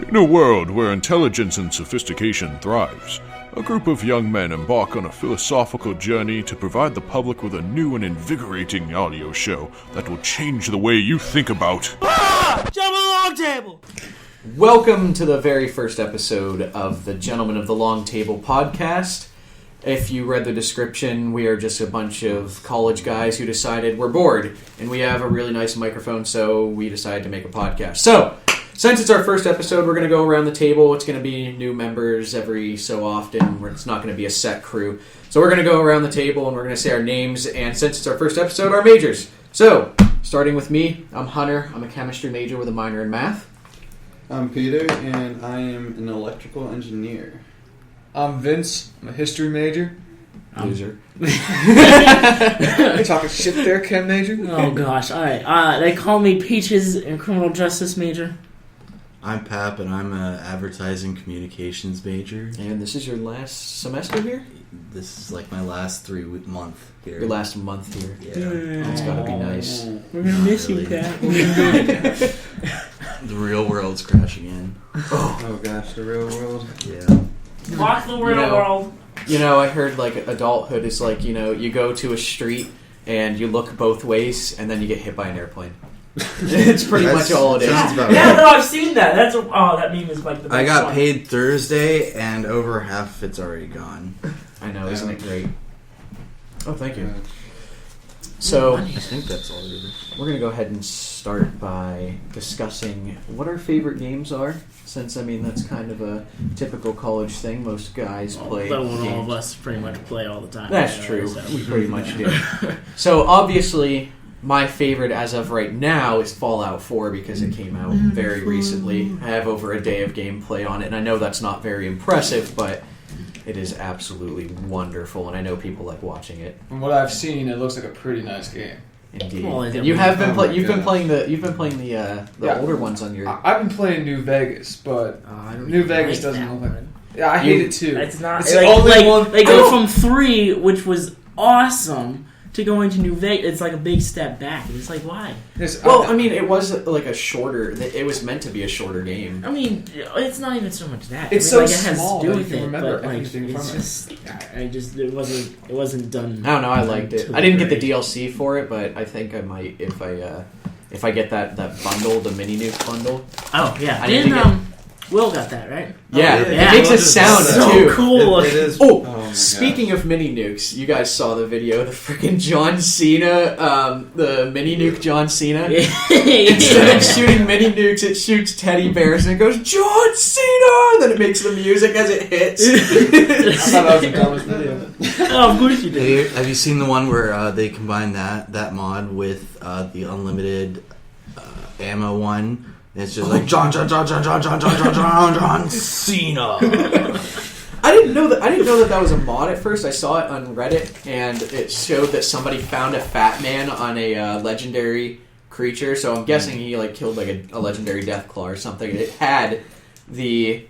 In a world where intelligence and sophistication thrives, a group of young men embark on a philosophical journey to provide the public with a new and invigorating audio show that will change the way you think about... Jump on the Longtable! Welcome to the very first episode of the Gentlemen of the Longtable podcast. If you read the description, we are just a bunch of college guys who decided we're bored, and we have a really nice microphone, so we decided to make a podcast. So, since it's our first episode, we're going to go around the table. It's going to be new members every so often. It's not going to be a set crew. So we're going to go around the table, and we're going to say our names, and since it's our first episode, our majors. So, starting with me, I'm Hunter. I'm a chemistry major with a minor in math. I'm Peter, and I am an electrical engineer. I'm Vince. I'm a history major. Loser. Talking shit there, chem major. Oh gosh, alright. They call me Peaches and criminal justice major. I'm Pap, and I'm an advertising communications major. And this is your last semester here? This is like my last 3 month here. Your last month here. Yeah. That's gotta be nice. We're gonna miss you, Pat. The real world's crashing in. Oh gosh, the real world. Yeah. Walk the real world. You know, I heard like adulthood is like, you know, you go to a street and you look both ways and then you get hit by an airplane. It's pretty much all it is. Yeah, no, I've seen that. That meme is like the best I got one. paid Thursday, and over half it's already gone. I know, isn't it great? Oh, thank you. God. So, I think that's all it is. we're going to go ahead and start by discussing what our favorite games are. Since, I mean, that's kind of a typical college thing. Most guys play That one all games. of us pretty much play all the time. That's anyway, true. so. We pretty much do. So, obviously, my favorite as of right now is Fallout 4 because it came out very recently. I have over a day of gameplay on it, and I know that's not very impressive, but it is absolutely wonderful, and I know people like watching it. From what I've seen, it looks like a pretty nice game. Indeed. Well, And you have been Oh you've been God. playing the Yeah. older ones on your. I've been playing New Vegas, but I don't New even Vegas like doesn't that look like... one. Yeah, I hate it too. It's not. It's like, the only one... They go from 3, which was awesome, to going to New Vegas. It's like a big step back. And it's like, why? Well, I mean, it was like a shorter. It was meant to be a shorter game. I mean, it's not even so much that. It's I mean, so like, it has small to do that with you can it, remember but like, everything it's from it. just, it wasn't done. I don't know. I liked it. to I didn't get the great. DLC for it, but I think I might if I get that bundle, the mini nuke bundle. Oh yeah, I didn't didn't Will got that right? Yeah, yeah. it makes Well, a sound so too. cool. It is. Oh, my speaking gosh. of mini nukes, you guys saw the video, the freaking John Cena, the mini nuke John Cena. Instead of shooting mini nukes, it shoots teddy bears and it goes, John Cena! And then it makes the music as it hits. I thought that was the dumbest video. Oh, of course you did. Have you seen the one where they combine that mod with the unlimited ammo one? It's just like John Cena. I didn't know that was a mod at first. I saw it on Reddit, and it showed that somebody found a fat man on a legendary creature. So I'm guessing he like killed like a legendary Deathclaw or something. It had the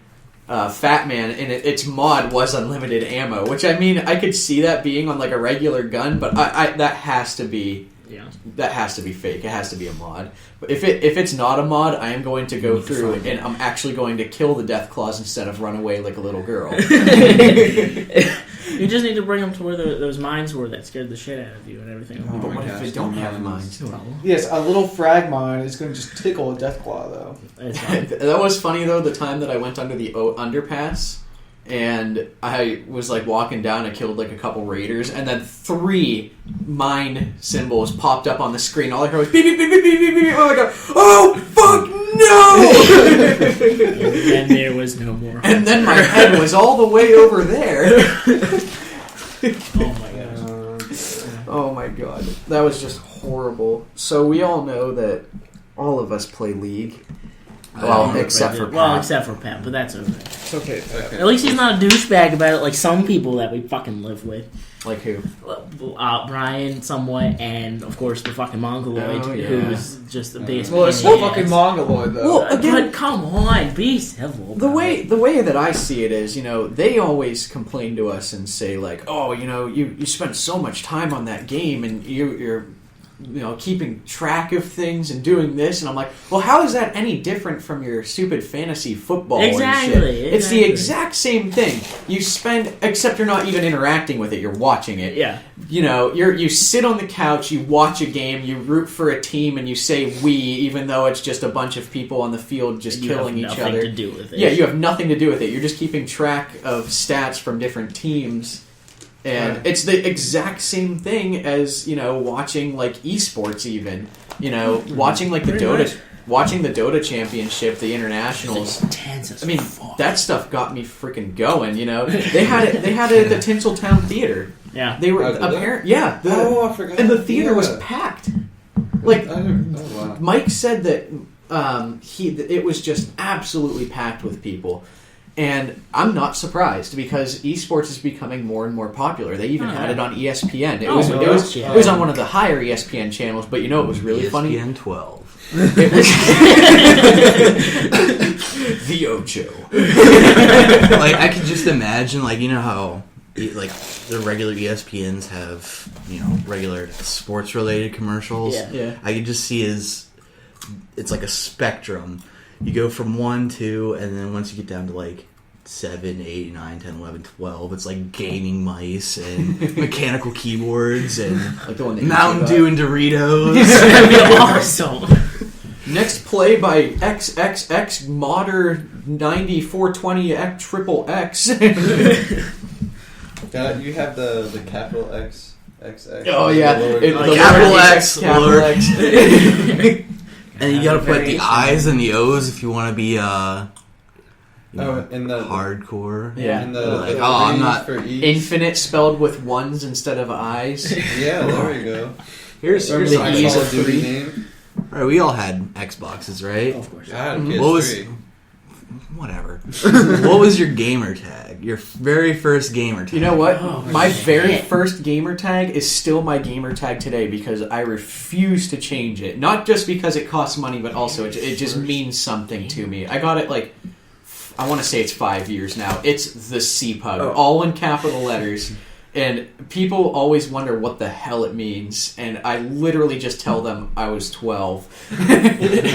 fat man, and its mod was unlimited ammo. Which I mean, I could see that being on like a regular gun, but that has to be. Yeah. That has to be fake. It has to be a mod. But if it's not a mod, I am going to go through and I'm actually going to kill the Deathclaws instead of run away like a little girl. You just need to bring them to where those mines were that scared the shit out of you and everything. Oh But my what if gosh, they don't the have mines. mines? Yes, a little frag mine is going to just tickle a Deathclaw, though. It's fine. That was funny though. The time that I went under the underpass and I was like walking down, I killed like a couple raiders, and then 3 mine symbols popped up on the screen. All I heard was beep beep beep beep beep beep beep. Oh my god! Oh fuck no! And there was no more. And then my head was all the way over there. Oh my gosh. Oh my god. That was just horrible. So we all know that all of us play League. Well, except for Pat. Well, except for Pat, but that's okay. It's okay. At least he's not a douchebag about it like some people that we fucking live with. Like who? Brian, somewhat, and of course the fucking Mongoloid, Oh, yeah. who's just the biggest. Well, it's pain in the fucking ass. Mongoloid, though. Well, again- But come on, be civil. The bro. way that I see it is, you know, they always complain to us and say like, oh, you know, you spent so much time on that game and you're keeping track of things and doing this, and I'm like, well, how is that any different from your stupid fantasy football and shit? It's the exact same thing. You spend, except you're not even interacting with it, you're watching it. Yeah. You sit on the couch, you watch a game, you root for a team, and you say "we," even though it's just a bunch of people on the field just killing each other. You have nothing to do with it. Yeah, you have nothing to do with it. You're just keeping track of stats from different teams. And it's the exact same thing as, watching, like, esports even. Watching, like, watching the Dota Championship, the internationals. Intense. I mean, that stuff got me freaking going, They had it at the Tinseltown Theater. Yeah. They were, apparently, yeah. I forgot. And the theater was packed. Like, wow. Mike said that it was just absolutely packed with people. And I'm not surprised because esports is becoming more and more popular. They even had it on ESPN. It was on one of the higher ESPN channels, but it was really funny. ESPN 12. It was the Ocho. Like, I could just imagine, like, how like the regular ESPNs have, regular sports related commercials. Yeah. I could just see it's like a spectrum. You go from 1, 2, and then once you get down to like 7, 8, 9, 10, 11, 12, it's like gaming mice and mechanical keyboards and like the one that Mountain Dew and Doritos. That'd be awesome. Next play by XXX Modder 9420 XXX. You have the capital X, XX. Oh yeah, the capital X, capital lower- X. And you gotta put the I's and the O's if you want to be and the hardcore. Yeah. And the Like, the I'm V's not- for each. Infinite spelled with ones instead of I's. Yeah, there we go. Here's Remember the my E's Call of of Duty 3. name? Alright, we all had Xboxes, right? Of course. I had a Mhm. What was- PS3. Whatever. What was your gamer tag? Your very first gamer tag? You know what? Oh, My shit. very first gamer tag is still my gamer tag today because I refuse to change it. Not just because it costs money, but also it just means something to me. I got it like, I want to say it's 5 years now. It's the CPUG, all in capital letters. And people always wonder what the hell it means. And I literally just tell them I was 12.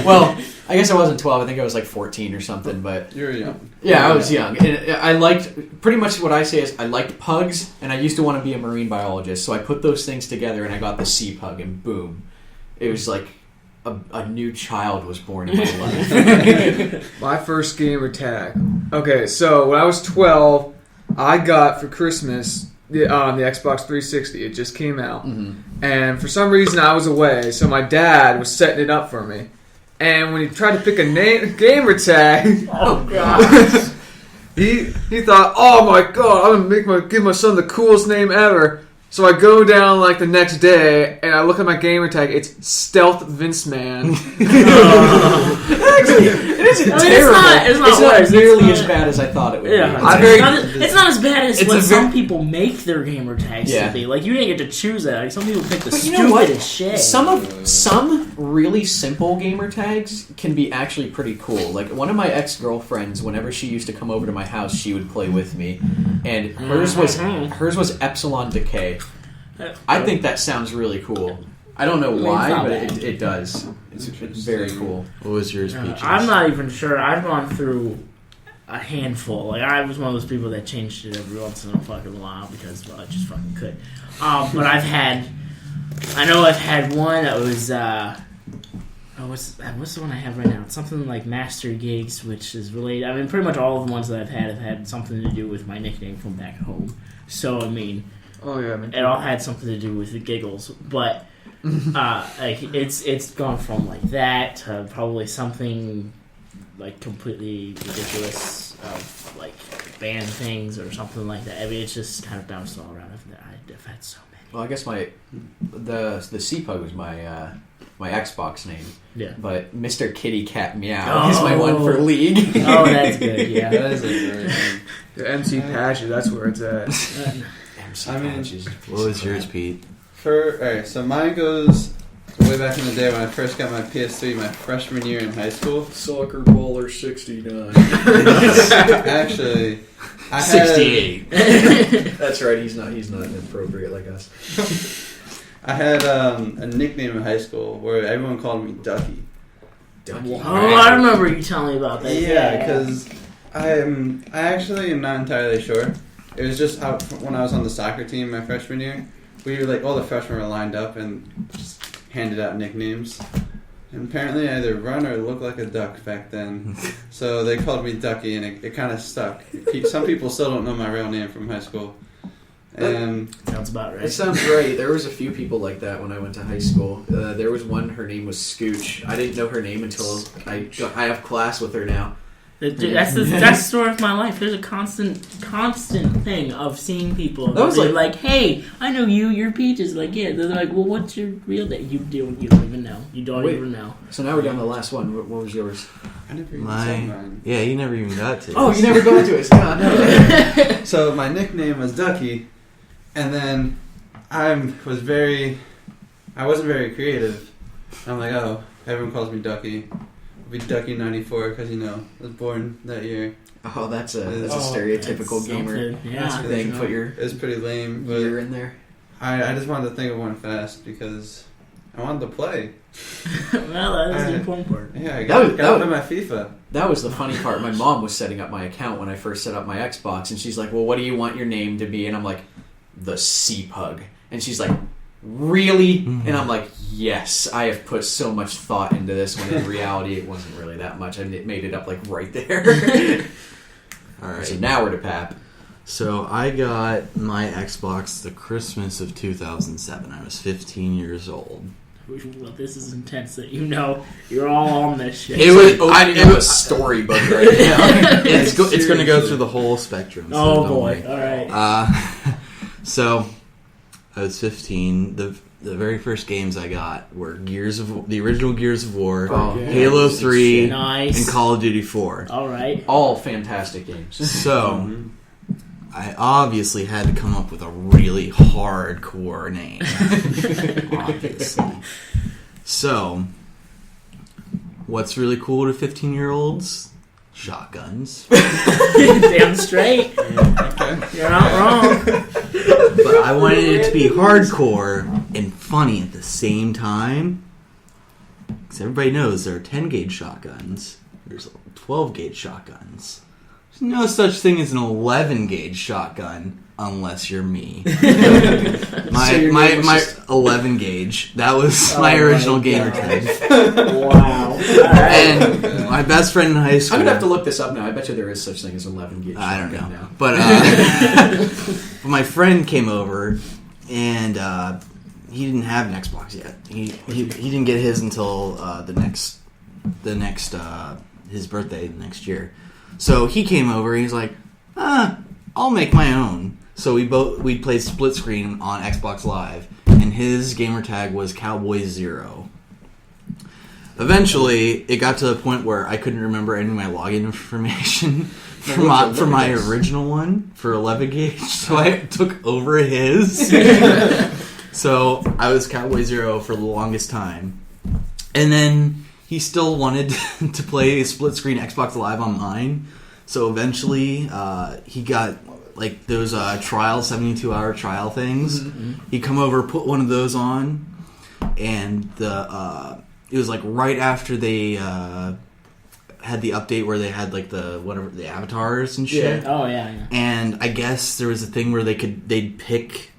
Well, I guess I wasn't 12. I think I was like 14 or something. But You were young. yeah, I was young. And I liked, pretty much what I say is I liked pugs. And I used to want to be a marine biologist. So I put those things together and I got the CPUG. And boom. It was like a new child was born in my life. My first gamer tag. Okay, so when I was 12, I got for Christmas the Xbox 360. It just came out. Mm-hmm. And for some reason I was away, so my dad was setting it up for me. And when he tried to pick a gamer tag, Oh god. he thought, "Oh my god, I'm gonna give my son the coolest name ever." So I go down like the next day and I look at my gamer tag. It's Stealth Vince Man. Actually, it isn't terrible. It's not worse. nearly It's as bad as I thought it would Yeah, be. it's not as bad as It's what a some very- people make their gamer tags Yeah. to be. Like, you didn't get to choose that. Like, some people pick the But you know what? stupidest shit. Some really simple gamer tags can be actually pretty cool. Like one of my ex-girlfriends, whenever she used to come over to my house, she would play with me, and hers was Epsilon Decay. I think that sounds really cool. I don't know It's why, not but bad. it does. It's very cool. What was yours, Peaches? I'm not even sure. I've gone through a handful. Like, I was one of those people that changed it every once in a fucking while because, well, I just fucking could. But I've had one that was, what's the one I have right now? It's something like Master Gigs, which is related. I mean, pretty much all of the ones that I've had something to do with my nickname from back home. So, I mean, Oh yeah, man. it all had something to do with the giggles. But, like, it's gone from like that to probably something like completely ridiculous of like band things or something like that. I mean, it's just kind of bounced all around. I've had so many. Well, I guess the CPUG was my my Xbox name. Yeah. But Mr. Kitty Cat Meow is my one for League. Oh, that's good. Yeah. That is a great name. The MC Patches, that's where it's at. MC I mean, Patches. What was yours, Pete? Alright, so mine goes way back in the day when I first got my PS3, my freshman year in high school. Soccer Baller 69. Actually, I had 68. That's right. He's not inappropriate like us. I had a nickname in high school where everyone called me Ducky. Ducky. Oh, I remember you telling me about that. Yeah, because I actually am not entirely sure. It was just how when I was on the soccer team my freshman year, we were like all the freshmen were lined up and just handed out nicknames. And apparently I either run or look like a duck back then. So they called me Ducky, and it kind of stuck. Some people still don't know my real name from high school. And Sounds about right. It sounds right. There was a few people like that when I went to high school. There was one, her name was Scooch. I didn't know her name until I have class with her now. That's the story of my life. There's a constant thing of seeing people. That was like, hey, I know you. You're Peaches. Like, yeah. They're like, well, what's your real name? You don't even know. You don't even know. So now we're down to the last one. What was yours? I never even said mine. Yeah, you never even got to. Oh, you never got to it. God, no. So my nickname was Ducky, and then I wasn't very creative. I'm like, oh, everyone calls me Ducky. I'll be Ducky 94 because I was born that year. Oh, that's a stereotypical gamer thing. Sure. Put your It was pretty lame, but year in there. I just wanted to think of one fast because I wanted to play. Well, that's the important part. Yeah, I got to play my FIFA. That was the funny part. My mom was setting up my account when I first set up my Xbox, and she's like, well, what do you want your name to be? And I'm like, the Sea Pug. And she's like, really? Mm-hmm. And I'm like, yes, I have put so much thought into this, when in reality it wasn't really that much. I made it up like right there. All right. So now we're to Pap. So I got my Xbox the Christmas of 2007. I was 15 years old. Well, this is intense that you're all on this shit. It was a storybook right now. It's going to go through the whole spectrum. So oh don't boy! worry. All right. So I was 15. The very first games I got were the original Gears of War, Halo 3, nice. and Call of Duty 4. All right. All fantastic games. So I obviously had to come up with a really hardcore name. Obviously. So, what's really cool to 15-year-olds? Shotguns. Damn straight. You're not wrong. But I wanted it to be hardcore and funny at the same time. Because everybody knows there are 10-gauge shotguns. There's 12-gauge shotguns. There's no such thing as an 11-gauge shotgun unless you're me. my 11 gauge. That was my original gamer tag. Wow. And my best friend in high school. I'm gonna have to look this up now. I bet you there is such thing as 11 gauge. I don't know. Now. But my friend came over and he didn't have an Xbox yet. He didn't get his until his birthday next year. So he came over and he's like, I'll make my own. So we played split screen on Xbox Live, and his gamer tag was Cowboy0. Eventually, it got to the point where I couldn't remember any of my login information from my original one for 11 gauge, so I took over his. So I was Cowboy0 for the longest time. And then he still wanted to play split screen Xbox Live on mine. So eventually, he got like those 72-hour trial things. Mm-hmm. He'd come over, put one of those on, and it was like right after they had the update where they had like the avatars and shit. Yeah. Oh yeah. And I guess there was a thing where they'd pick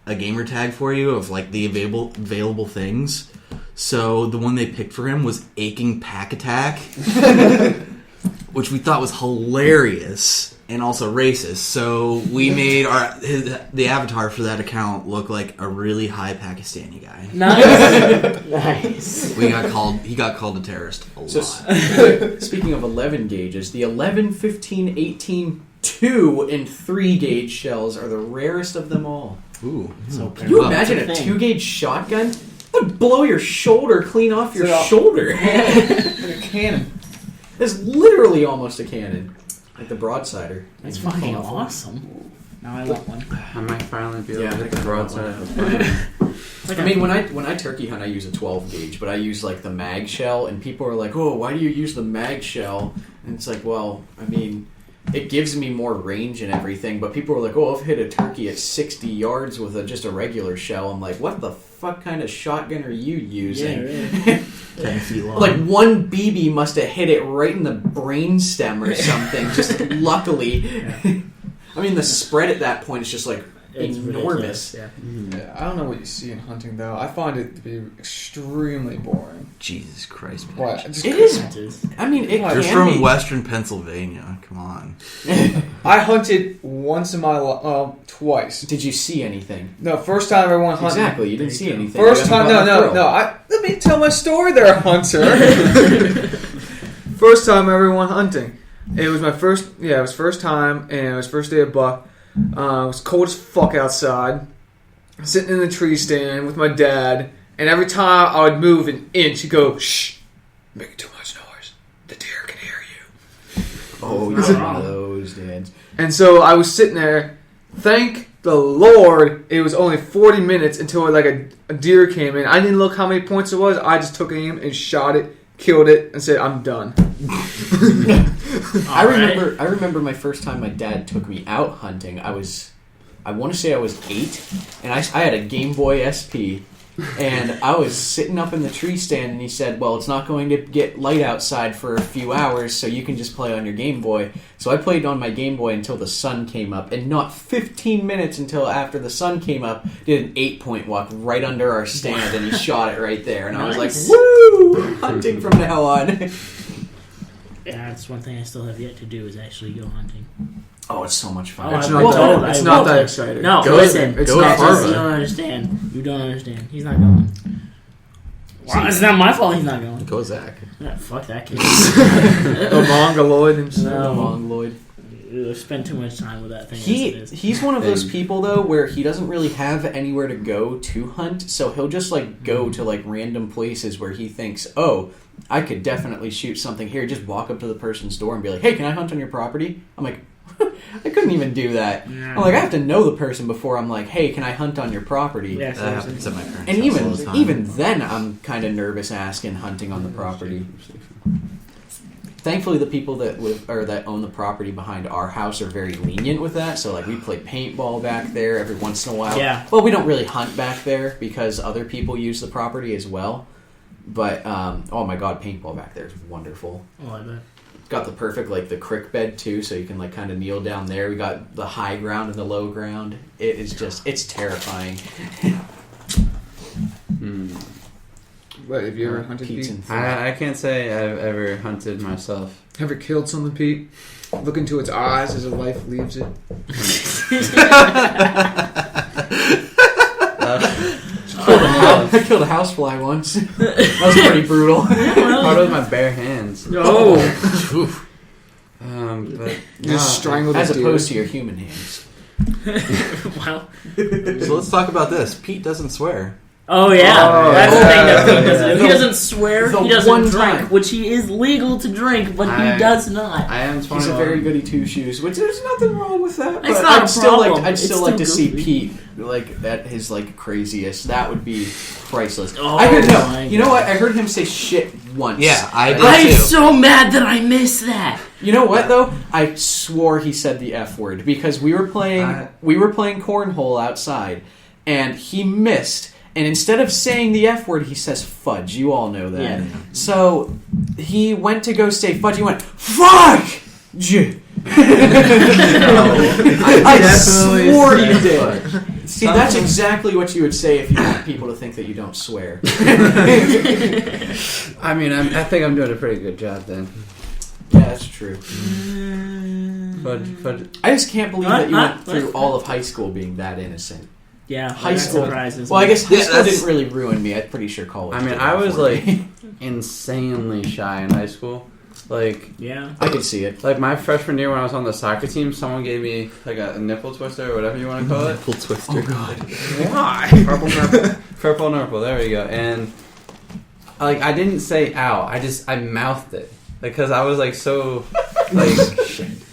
a gamer tag for you of like the available things. So the one they picked for him was Aching Pack Attack, which we thought was hilarious and also racist. So we made the avatar for that account look like a really high Pakistani guy. Nice. Nice. He got called a terrorist a lot. Speaking of 11 gauges, the 11, 15, 18, 2, and 3 gauge shells are the rarest of them all. Ooh. So Can you imagine a 2 gauge shotgun? It would blow your shoulder clean off your shoulder. Like a cannon. It's literally almost a cannon. Like the broadsider. That's fucking awesome. Now I want one. I might finally be able to I hit the think broadside. I mean, when I turkey hunt, I use a 12 gauge, but I use like the mag shell, and people are like, "Oh, why do you use the mag shell?" And it's like, well, I mean, it gives me more range and everything. But people were like, "Oh, I've hit a turkey at 60 yards with just a regular shell." I'm like, "What the fuck kind of shotgun are you using?" Yeah, 10 feet long. Like one BB must have hit it right in the brainstem or something. Just luckily, I mean, the spread at that point is just like It's enormous. ridiculous, Yeah. Yeah, I don't know what you see in hunting though. I find it to be extremely boring. Jesus Christ, man. What? Just- It is. It is. I mean, it You're You're can from be. Western Pennsylvania. Come on. I hunted once in my life, twice. Did you see anything? No, first time I went hunting. Exactly, you didn't see anything. First You time, haven't no. gone through. Let me tell my story there, Hunter. First time I ever went hunting. It was my first, it was first time, and it was first day of buck. It was cold as fuck outside. Sitting in the tree stand with my dad, and every time I would move an inch, he'd go, "Shh, making too much noise. The deer can hear you." Oh, Not you're wrong. one of those dads. And so I was sitting there. Thank the Lord, it was only 40 minutes until like a deer came in. I didn't look how many points it was. I just took aim and shot it, killed it, and said, "I'm done." I remember my first time my dad took me out hunting. I want to say I was 8, and I had a Game Boy SP, and I was sitting up in the tree stand, and he said, "Well, it's not going to get light outside for a few hours, so you can just play on your Game Boy." So I played on my Game Boy until the sun came up, and not 15 minutes until after the sun came up, did an 8-point walk right under our stand, and he shot it right there, and I was like, Nice. "Woo! Hunting from now on." Yeah, that's one thing I still have yet to do is actually go hunting. Oh, it's so much fun. Oh, It's I not will. that- I it's will. not that exciting. No, Go listen. with- it's go not with You Farva. don't understand. You don't understand. He's not going. Well, it's not my fault he's not going. Go Zach. Yeah, fuck that kid. The Mongoloid himself. Long Lloyd. I've spent too much time with that thing. as it is. He's one of those people though where he doesn't really have anywhere to go to hunt, so he'll just like go to like random places where he thinks, "Oh, I could definitely shoot something here." Just walk up to the person's door and be like, "Hey, can I hunt on your property?" I'm like, I couldn't even do that. Yeah. I'm like, I have to know the person before I'm like, "Hey, can I hunt on your property?" Yeah, That seriously. happens at my parents' And house all the time. even then, I'm kind of nervous asking hunting on the property. Thankfully, the people that live or that own the property behind our house are very lenient with that. So, like, we play paintball back there every once in a while. Yeah. Well, we don't really hunt back there because other people use the property as well. But oh my god, paintball back there is wonderful. Oh, I bet. Got the perfect like the creek bed too, so you can like kind of kneel down there. We got the high ground and the low ground. It is just it's terrifying. What, have you ever hunted, Pete's Pete? and Phil. I can't say I've ever hunted myself. Ever killed something, Pete? Look into its eyes as a life leaves it. I killed a housefly once. That was pretty brutal. Part with my bare hands. Oh! But Just strangled As a deer. opposed to your human hands. Wow. So let's talk about this. Pete doesn't swear. Oh yeah, Oh, that's the yeah. thing that Pete doesn't. Yeah. do. He doesn't swear. The He doesn't one drink, time. which he is legal to drink, but I- he does not. I am 21. He's a very goody two shoes, which there's nothing wrong with that. It's But not a I'd still like problem. I'd It's still still like to see goofy. Pete like at his like craziest. That would be priceless. Oh, I heard my You know God. what? I heard him say shit once. Yeah, I did I'm too. so mad that I missed that. You know what though? I swore he said the F word because we were playing cornhole outside, and he missed. And instead of saying the F word, he says fudge. You all know that. Yeah. So he went to go say fudge. He went fuck. I definitely swore said you did. See, that's exactly what you would say if you want people to think that you don't swear. I mean, I think I'm doing a pretty good job then. Yeah, that's true. But I just can't believe that you went What? through all of high school being that innocent. Yeah, High that school. surprises Well, I me. guess high Yeah, school that's- didn't really ruin me. I'm pretty sure college. I mean, did I that was for like me. insanely shy in high school. Like Yeah. I could see it. my freshman year when I was on the soccer team, someone gave me like a nipple twister or whatever you want to call it. Nipple twister. God. Why? Purple nurple, there we go. And like I didn't say ow, I mouthed it because I was like so like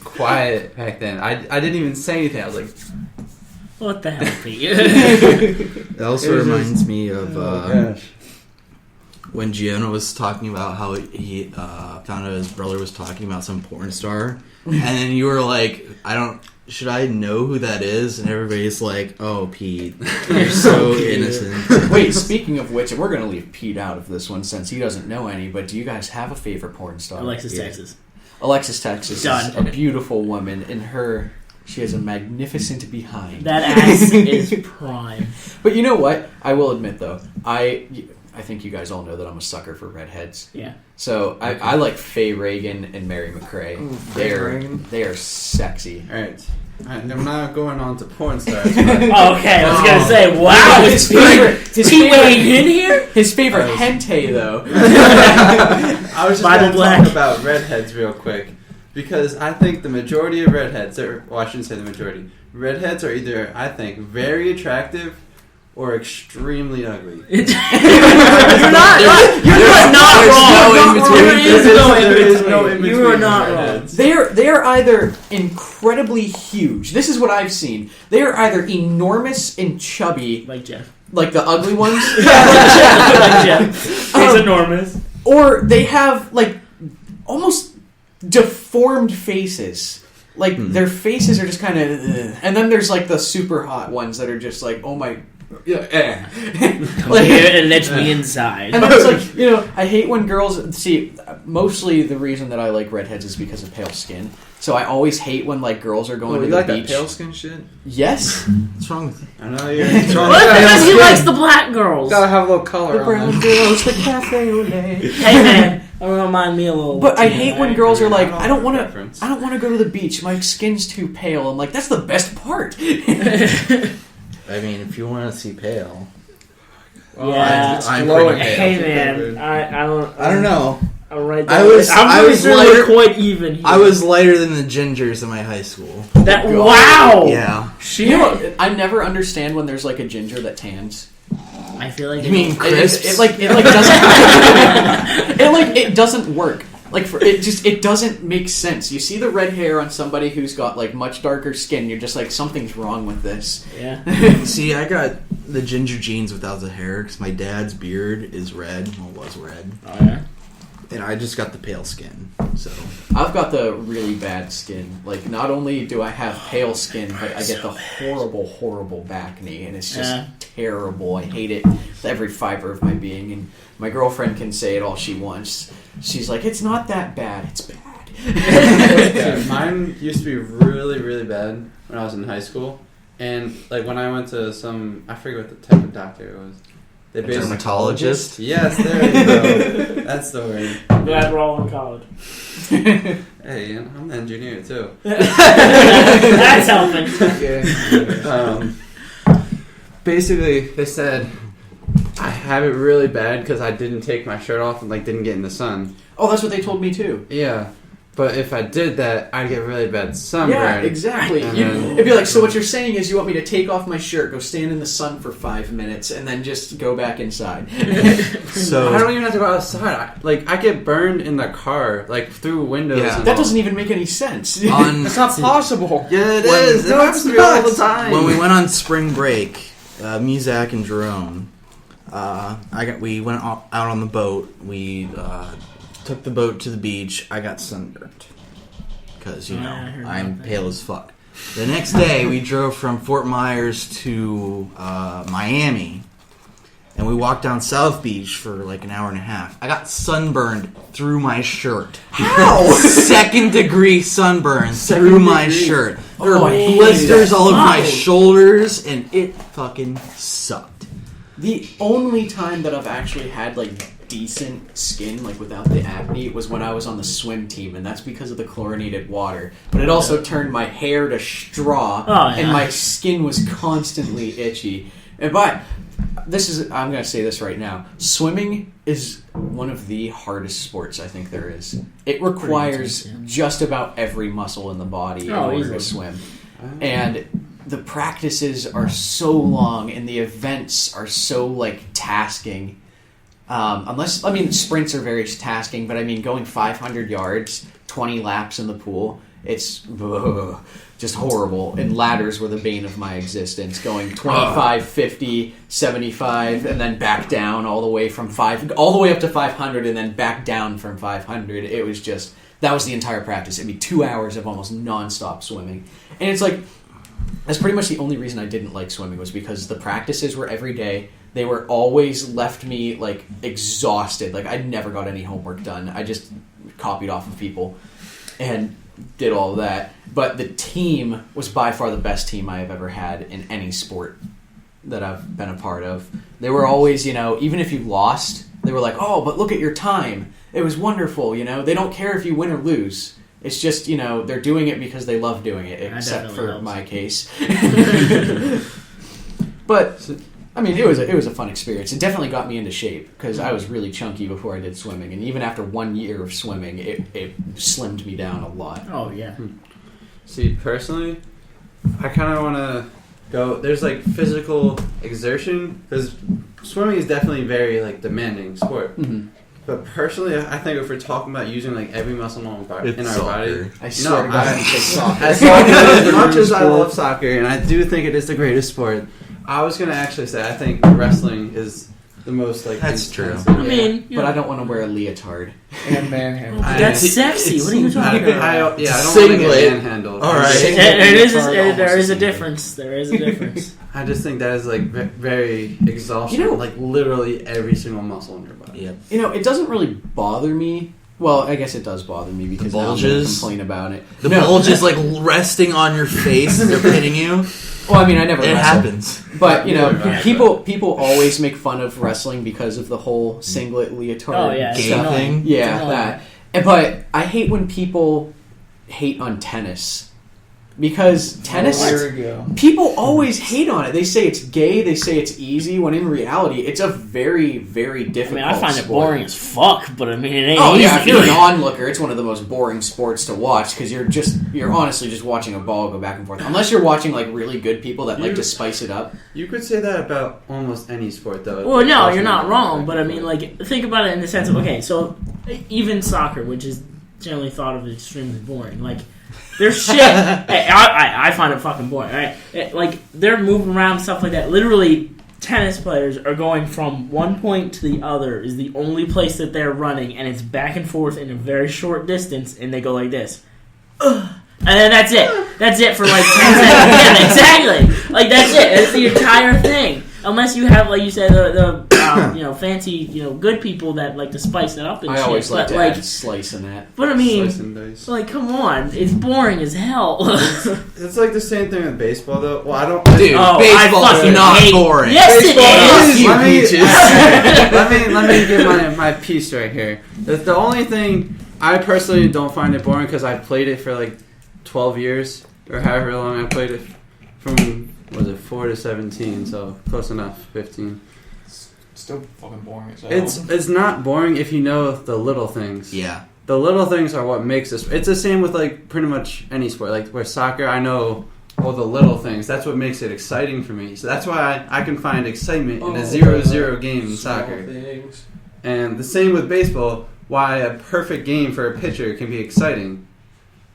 quiet back then. I didn't even say anything. I was like, What the hell, Pete? It also It was reminds me of gosh. when Gianna was talking about how he found out his brother was talking about some porn star, and then you were like, should I know who that is? And everybody's like, oh, Pete, you're so innocent. Wait, speaking of which, and we're going to leave Pete out of this one since he doesn't know any, but do you guys have a favorite porn star? Alexis Texas. Alexis Texas Done. is a beautiful woman. She has a magnificent behind. That ass is prime. But you know what? I will admit, though, I think you guys all know that I'm a sucker for redheads. Yeah. So I like Faye Reagan and Mary McRae. They are sexy. All right. I'm not going on to porn stars. Okay, I was gonna say, wow, His favorite weighing in here. His favorite hentai, though. I was just Bible going to Black. talk about redheads real quick. Because I think the majority of redheads, well, I shouldn't say the majority. Redheads are either, I think, very attractive or extremely ugly. You're not wrong. There is no in between. You are not wrong. redheads. They are either incredibly huge. This is what I've seen. They are either enormous and chubby, Like Jeff. like the ugly ones, Like Jeff. He's enormous. or they have like almost deformed faces. Like their faces are just kind of, and then there's like the super hot ones that are just like, oh my, yeah, Come here and let me inside. And then it's like, you know, I hate when girls see. Mostly the reason that I like redheads is because of pale skin. So I always hate when like girls are going to you the like beach. that pale skin shit? Yes. What's wrong with you? I know you're Well, because he likes the black girls. Gotta have a little color The on brown them. girls, the cafe au lait. Hey man, that remind me a little. But I hate when girls are like, I don't want preference. to. I don't want to go to the beach. My skin's too pale. I'm like, that's the best part. I mean, if you want to see pale, Yeah. I'm glowing. pretty pale. Hey man, I I don't know. I'm right I there. was- I'm I pretty was sure lighter- we're quite even here. I was lighter than the gingers in my high school. that. Wow. Yeah. You know what? I never understand when there's like a ginger that tans. I feel like You mean crisps? It doesn't. it doesn't work. Like it doesn't make sense. You see the red hair on somebody who's got like much darker skin. You're just like, something's wrong with this. Yeah. See, I got the ginger genes without the hair because my dad's beard is red. Well, was red. Oh yeah. And I just got the pale skin. So I've got the really bad skin. Like, not only do I have pale skin, but I get the horrible, horrible back knee, and it's just terrible. I hate it with every fiber of my being. And my girlfriend can say it all she wants. She's like, it's not that bad. It's bad. Yeah, mine used to be really, really bad when I was in high school. And, like, when I went to I forget what the type of doctor it was. They dermatologist? Yes, there you go. That's the word. Glad we're all in college. Hey, I'm an engineer, too. That's helping. Basically, they said I have it really bad because I didn't take my shirt off and, like, didn't get in the sun. Oh, that's what they told me too. Yeah. But if I did that, I'd get really bad sunburn. Yeah, exactly. And It'd be like, so what you're saying is you want me to take off my shirt, go stand in the sun for 5 minutes, and then just go back inside. So I don't even have to go outside. I get burned in the car, like through windows. Yeah. and That all. doesn't even make any sense. It's not possible. Yeah, it When- is. It No, happens it's to me all the not. time. when we went on spring break, me, Zach, and Jerome, we went out on the boat. We took the boat to the beach. I got sunburnt because Yeah, I heard I'm about that. pale as fuck. The next day, we drove from Fort Myers to Miami, and we walked down South Beach for like an hour and a half. I got sunburned through my shirt. How? 2nd degree sunburn through my degree. shirt. There were Holy blisters all over my fuck. shoulders, and it fucking sucked. The only time that I've actually had like decent skin, like without the acne, was when I was on the swim team, and that's because of the chlorinated water. But it also turned my hair to straw, and my skin was constantly itchy. And I'm going to say this right now. Swimming is one of the hardest sports I think there is. It requires just about every muscle in the body in order easily. to swim. And the practices are so long, and the events are so like tasking. Sprints are very tasking, but I mean, going 500 yards 20 laps in the pool. It's just horrible. And ladders were the bane of my existence, going 25, 50, 75, and then back down all the way up to 500, and then back down from 500. It was just, that was the entire practice. It'd be 2 hours of almost nonstop swimming. And it's like, that's pretty much the only reason I didn't like swimming, was because the practices were every day. They were always left me like exhausted. Like I never got any homework done. I just copied off of people and did all of that. But the team was by far the best team I have ever had in any sport that I've been a part of. They were always, even if you lost, they were like, oh, but look at your time. It was wonderful, They don't care if you win or lose. It's just, they're doing it because they love doing it, except for my case. But I mean, it was a fun experience. It definitely got me into shape, because I was really chunky before I did swimming, and even after 1 year of swimming, it slimmed me down a lot. Oh yeah. See, personally, I kind of want to go. There's like physical exertion, because swimming is definitely very like demanding sport. Mm-hmm. But personally, I think if we're talking about using like every muscle in our body, I swear to God, I say soccer. As much as I love soccer, and I do think it is the greatest sport, I was gonna actually say I think wrestling is the most like. That's true. I mean, But I don't want to wear a leotard. And manhandle. that's sexy. What are you talking about? I don't want to Singlet. get manhandled. All right. There is a difference. There is a difference. I just think that is like very exhausting. Like literally every single muscle in your body. Yep. It doesn't really bother me. Well, I guess it does bother me, because now I'm going to complain about it. The bulges like resting on your face as they're hitting you. Well, I mean, I never It wrestled. happens. But, people always make fun of wrestling because of the whole singlet leotard Oh yeah, Gay it's annoying. thing? Yeah, It's that. But I hate when people hate on tennis. Because tennis, There we go. people always hate on it. They say it's gay, they say it's easy, when in reality, it's a very, very I difficult mean, I find it sport. boring as fuck, but I mean, it ain't Oh easy. yeah, if you're an onlooker, it's one of the most boring sports to watch, because you're honestly just watching a ball go back and forth. Unless you're watching like really good people that like to spice it up. You could say that about almost any sport, though. Well, no, you're not wrong, but I mean, like, think about it in the sense of, okay, so even soccer, which is generally thought of as extremely boring, like, there's shit. I find it fucking boring, right? Like, they're moving around and stuff like that. Literally, tennis players are going from one point to the other is the only place that they're running, and it's back and forth in a very short distance, and they go like this. Ugh. And then that's it. That's it for like 10 seconds. Yeah, exactly. Like, that's it. That's the entire thing. Unless you have, like you said, the fancy, good people that like to spice it up and I shit. always like But, to add slice in that. but I mean, Slice and dice. like, come on. It's boring as hell. It's like the same thing with baseball, though. Well, I don't. Dude, Oh, I baseball fucking is not hate- boring. Yes, Baseball it is. is you peaches. let me give my piece right here. The only thing I personally don't find it boring, because I've played it for like 12 years or however long I played it, from 4 to 17, so close enough, 15. Still fucking boring as hell. It's not boring if you know the little things. Yeah. The little things are what makes this. It's the same with like pretty much any sport. Like where soccer, I know all the little things. That's what makes it exciting for me. So that's why I can find excitement in a 0-0 game in soccer. Things. And the same with baseball. Why a perfect game for a pitcher can be exciting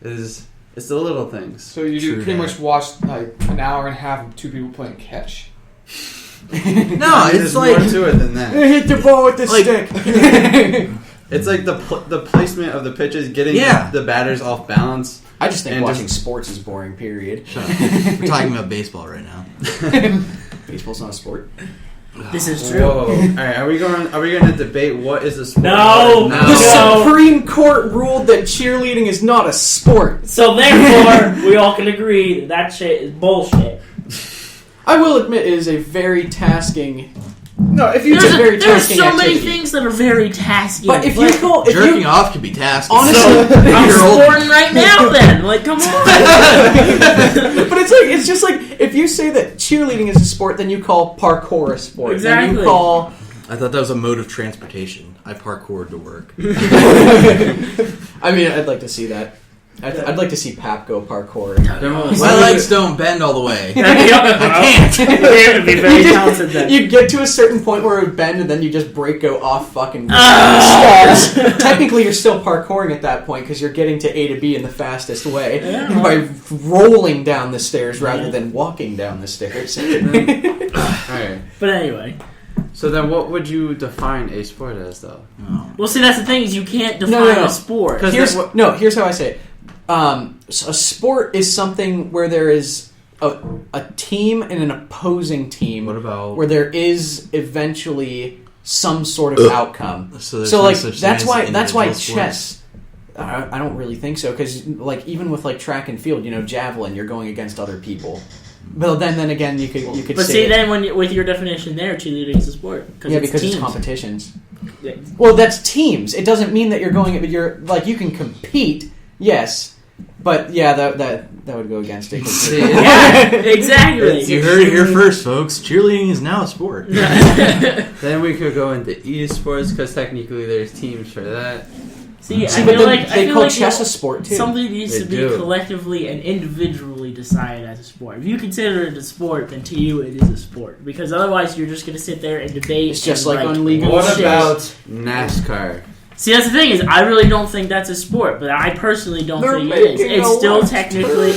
is it's the little things. So you True pretty that. much watch like an hour and a half of two people playing catch. No, I mean, it's there's like more to it than that. Hit the ball with the Like- stick. It's like the placement of the pitches, getting Yeah. the batters off balance. I just think And watching just- sports is boring, period. Shut up. We're talking about baseball right now. Baseball's not a sport. This is true. Whoa! All right, are we going to debate what is a sport? No, The no. Supreme Court ruled that cheerleading is not a sport. So therefore, we all can agree that shit is bullshit. I will admit it is a very tasking. No, if you It's a very There's tasking so many activity. things that are very tasking. But if you Like, call, if Jerking you, off could be tasking. honestly, I'm You're old. sporting right now, then. Like, come on. but it's just like if you say that cheerleading is a sport, then you call parkour a sport. Then Exactly. you call. I thought that was a mode of transportation. I parkoured to work. I mean, I'd like to see that. I'd like to see Pap go parkour. My legs don't bend all the way. I can't. It'd be very talented then. You get to a certain point where it would bend, and then you just go off fucking stairs. Technically, you're still parkouring at that point because you're getting to A to B in the fastest way by rolling down the stairs rather than walking down the stairs. Alright. But anyway. So then what would you define a sport as, though? Well, see, that's the thing, is you can't define a sport. Here's how I say it. So a sport is something where there is a team and an opposing team. What about where there is eventually some sort of outcome? So like that's why chess. I don't really think so, because like even with like track and field, javelin, you're going against other people. But then again, you could. But say see, then with your definition there, cheerleading is a sport. Because it's competitions. Yeah. Well, that's teams. It doesn't mean that you're going. You're like, you can compete, yes, but yeah, that would go against it. Yeah, exactly. You heard it here first, folks. Cheerleading is now a sport. Then we could go into esports, because technically there's teams for that. See, I but feel like they call chess a sport too. Something needs to be do. collectively and individually decided as a sport. If you consider it a sport, then to you it is a sport. Because otherwise, you're just going to sit there and debate. It's just and, like on League of What Legends. about NASCAR? See, that's the thing, is I really don't think that's a sport, but I personally don't think it is. It's still technically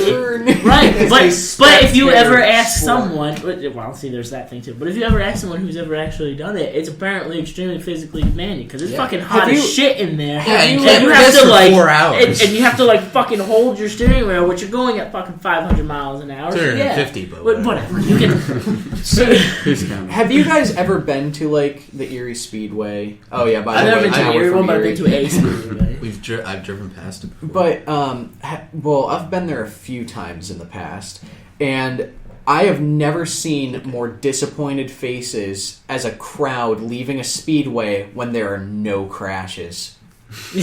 right. But if you ever ask someone, well, see, there's that thing too. But if you ever ask someone who's ever actually done it, it's apparently extremely physically demanding, because it's fucking hot as shit in there. Yeah, you have to like 4 hours. and you have to like fucking hold your steering wheel, which you're going at fucking 500 miles an hour. 250, but but whatever. You can. Who's counting? Have you guys ever been to like the Erie Speedway? Oh yeah, by I've the never way, been to now we're Erie from one, but I've Erie. been to a speedway. I've driven past it before. But well, I've been there a few times in the past, and I have never seen more disappointed faces as a crowd leaving a speedway when there are no crashes. Well,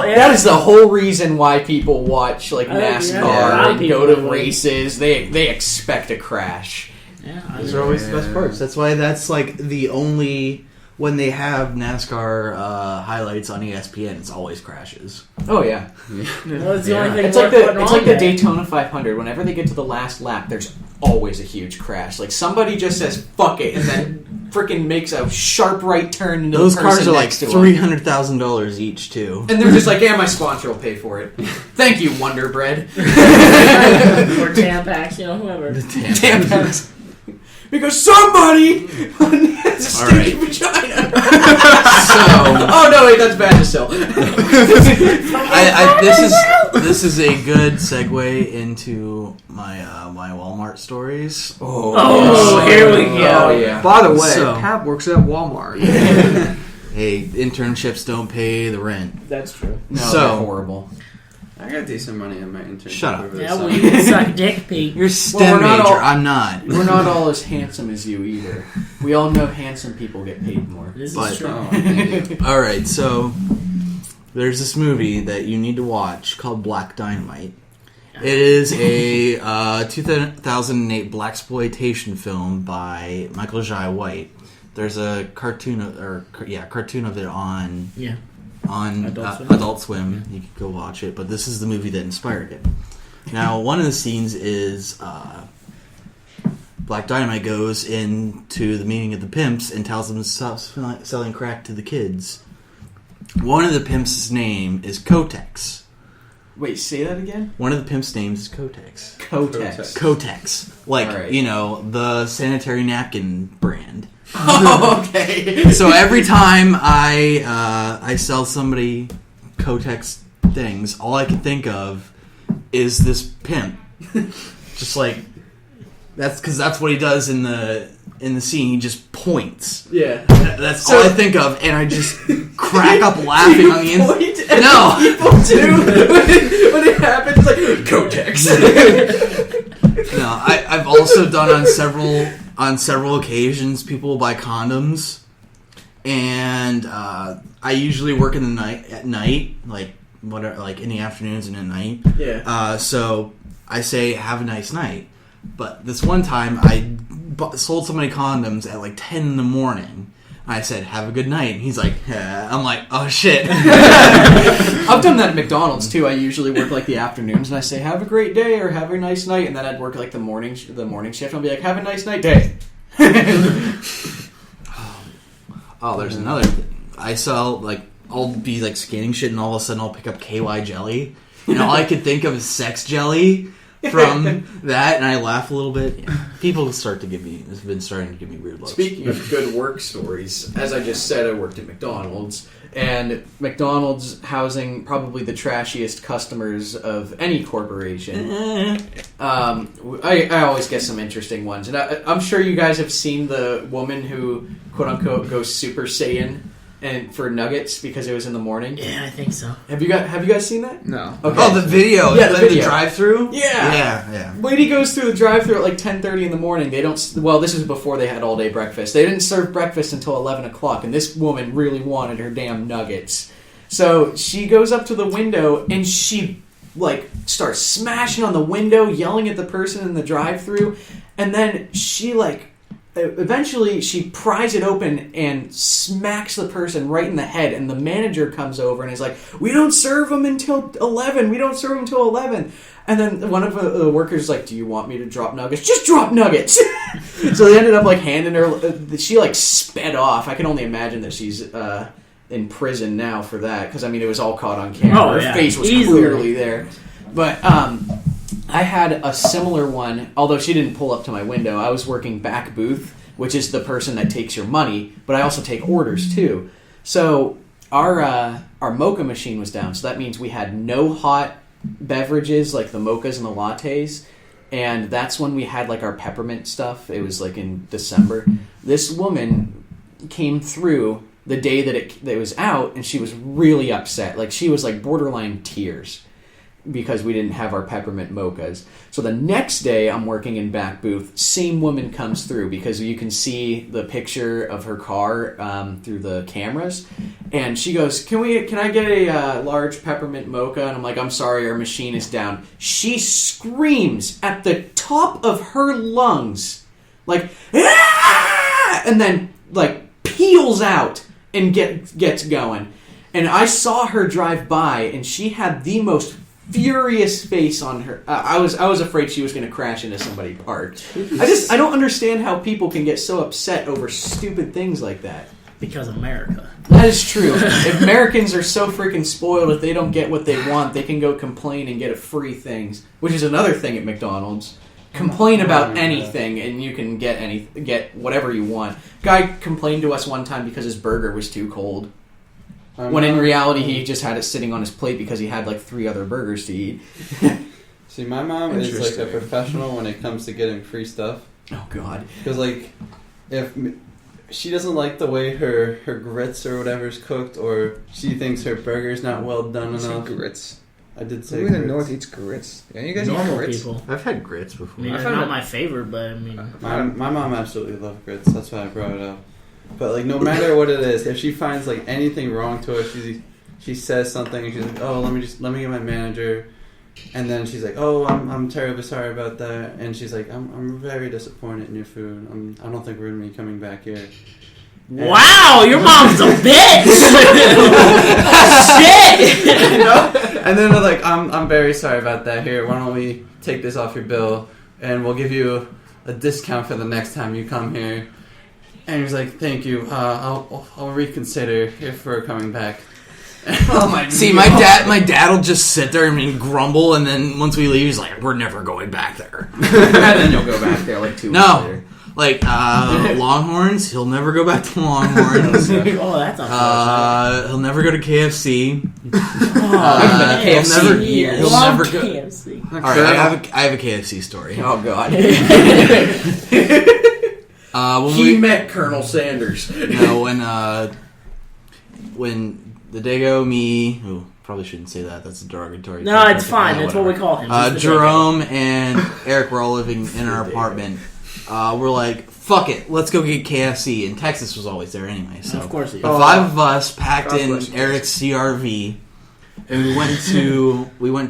yeah. That is the whole reason why people watch like NASCAR and go to people races. They expect a crash. Yeah, Those are always the best parts. That's why that's like the only... When they have NASCAR highlights on ESPN, it's always crashes. Oh yeah, well, it's the only thing it's like worth putting on the there. Daytona 500. Whenever they get to the last lap, there's always a huge crash. Like somebody just says "fuck it" and then freaking makes a sharp right turn into Those the person cars are like next to $300,000 each too. and they're just like, "Yeah, my sponsor will pay for it." Thank you, Wonder Bread. Or Tampax, whoever. Tampax. Because somebody has a stinky vagina. Oh no, wait, that's Vagisil. This is a good segue into my my Walmart stories. Oh, here we go. Oh yeah. By the way, So- Pap works at Walmart. Hey, internships don't pay the rent. That's true. No, So- they're horrible. I got decent money in my internship. Shut up. over the Yeah, well, summer. you can suck dick, Pete. You're a STEM we're not major. all- I'm not. We're not all as handsome as you either. We all know handsome people get paid more. This But- is true. Oh, thank you. All right, so there's this movie that you need to watch called Black Dynamite. It is a 2008 blaxploitation film by Michael Jai White. There's a cartoon of it on Yeah. Adult Adult Swim. Swim. You could go watch it, but this is the movie that inspired it. Now, one of the scenes is Black Dynamite goes into the meeting of the pimps and tells them to stop selling crack to the kids. One of the pimps' name is Kotex. Wait, say that again? One of the pimps' names is Kotex. Kotex. Kotex. Like, All right. the sanitary napkin brand. Oh, okay. So every time I sell somebody Kotex things, all I can think of is this pimp. Just like that's what he does in the scene. He just points. Yeah. That's all I think of, and I just crack up laughing on the inside. No, People do when it happens, it's like Kotex. no. I've also done on several occasions. People will buy condoms, and I usually work at night, like in the afternoons and at night. Yeah. So I say, have a nice night. But this one time, I sold so many condoms at like 10 in the morning. I said, have a good night. And he's like, yeah. I'm like, oh shit. I've done that at McDonald's too. I usually work like the afternoons, and I say, have a great day or have a nice night, and then I'd work like the morning shift, and I'll be like, have a nice night day. Oh, there's another thing. I sell, like, I'll be, like, scanning shit, and all of a sudden I'll pick up KY jelly. And all I could think of is sex jelly from that, and I laugh a little bit. Yeah. People have been starting to give me weird looks. Speaking of good work stories, as I just said, I worked at McDonald's, and McDonald's housing probably the trashiest customers of any corporation. I always get some interesting ones, and I'm sure you guys have seen the woman who quote unquote goes Super Saiyan and for nuggets because it was in the morning. Yeah, I think so. Have you guys seen that? No. Okay. Oh, the video. Yeah, the video. drive-through? Yeah. Lady goes through the drive-through at like 10:30 in the morning. They don't. Well, this was before they had all-day breakfast. They didn't serve breakfast until 11 o'clock, and this woman really wanted her damn nuggets. So she goes up to the window and she like starts smashing on the window, yelling at the person in the drive-through, and then she like. Eventually, she pries it open and smacks the person right in the head, and the manager comes over and is like, we don't serve them until 11. We don't serve them until 11. And then one of the workers is like, do you want me to drop nuggets? Just drop nuggets! So they ended up like handing her... She like sped off. I can only imagine that she's in prison now for that, because I mean, it was all caught on camera. Her face was clearly there. But... I had a similar one, although she didn't pull up to my window. I was working back booth, which is the person that takes your money, but I also take orders too. So our mocha machine was down, so that means we had no hot beverages like the mochas and the lattes, and that's when we had like our peppermint stuff. It was like in December. This woman came through the day that it was out, and she was really upset. Like she was like borderline tears, because we didn't have our peppermint mochas. So the next day I'm working in back booth, same woman comes through because you can see the picture of her car through the cameras, and she goes, can I get a large peppermint mocha? And I'm like, I'm sorry, our machine is down. She screams at the top of her lungs like, ah! And then like peels out and gets going. And I saw her drive by, and she had the most furious face on her. I was afraid she was going to crash into somebody parked. I don't understand how people can get so upset over stupid things like that. Because America. That is true. If Americans are so freaking spoiled, if they don't get what they want, they can go complain and get free things, which is another thing at McDonald's. Complain about anything and you can get whatever you want. Guy complained to us one time because his burger was too cold. When in reality, he just had it sitting on his plate because he had like 3 other burgers to eat. See, my mom is like a professional when it comes to getting free stuff. Oh, God. Because, like, if she doesn't like the way her grits or whatever is cooked, or she thinks her burger's not well done enough. Grits. I did say Who grits. in the North eats grits? Yeah, you guys Normal eat grits? people. I've had grits before. I mean, it's not my favorite, but I mean... My mom absolutely loved grits. That's why I brought it up. But like, no matter what it is, if she finds like anything wrong to it, she says something and she's like, "Oh, let me get my manager," and then she's like, "Oh, I'm terribly sorry about that," and she's like, "I'm very disappointed in your food. I don't think we're gonna be coming back here." Wow, your mom's a bitch! Shit! You know? And then they're like, I'm very sorry about that. Here, why don't we take this off your bill and we'll give you a discount for the next time you come here. And he was like, "Thank you. I'll reconsider if we're coming back." Oh my! See, my dad will just sit there and grumble, and then once we leave, he's like, "We're never going back there." And then you'll go back there like 2 weeks later. Like Longhorns, he'll never go back to Longhorns. Oh, that's unfortunate. He'll never go to KFC. He'll never go. KFC. All right, I have a KFC story. Oh, God. He met Colonel Sanders. When the Dago, me, probably shouldn't say that. That's a derogatory. No, it's fine. That's what we call him. Jerome and Eric were all living in our apartment. We're like, fuck it, let's go get KFC. And Texas was always there anyway. So of course, the 5 of us packed in Eric's CRV, and we went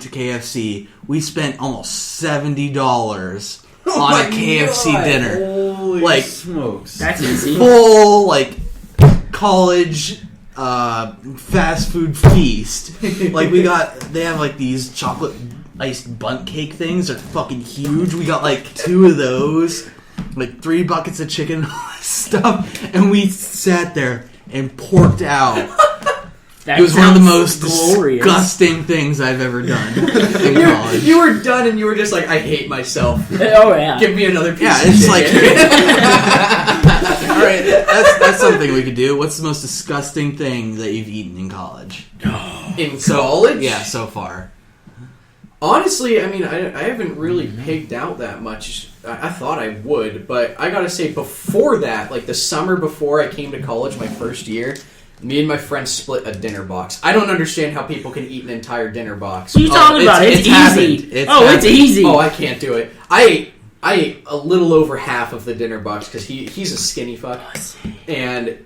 to KFC. We spent almost $70 on a KFC dinner. Holy like smokes! That's easy. Full college fast food feast. Like they have like these chocolate iced bundt cake things. They're fucking huge. We got like 2 of those, like 3 buckets of chicken stuff, and we sat there and porked out. That it was one of the most glorious. disgusting things I've ever done in college. You were done, and you were just like, I hate myself. Oh yeah. Give me another piece. Yeah, of it's chicken. like, all right, that's something we could do. What's the most disgusting thing that you've eaten in college? In college? Yeah, so far. Honestly, I mean, I haven't really picked out that much. I thought I would, but I gotta say, before that, like the summer before I came to college, my first year, me and my friends split a dinner box. I don't understand how people can eat an entire dinner box. What are you talking about? It's easy. happened. It's easy. Oh, I can't do it. I ate a little over half of the dinner box because he's a skinny fuck, and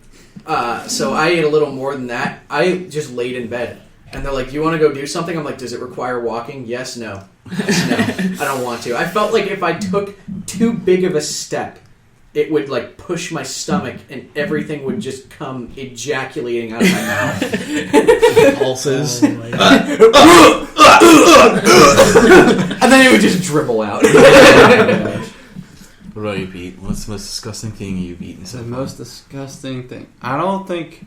so I ate a little more than that. I just laid in bed, and they're like, "Do you want to go do something?" I'm like, "Does it require walking?" Yes, no. Yes, no. I don't want to. I felt like if I took too big of a step, it would like push my stomach and everything would just come ejaculating out of my mouth. Pulses. Oh, my God. And then it would just dribble out. What about you, Pete? What's the most disgusting thing you've eaten so The far? most disgusting thing. I don't think.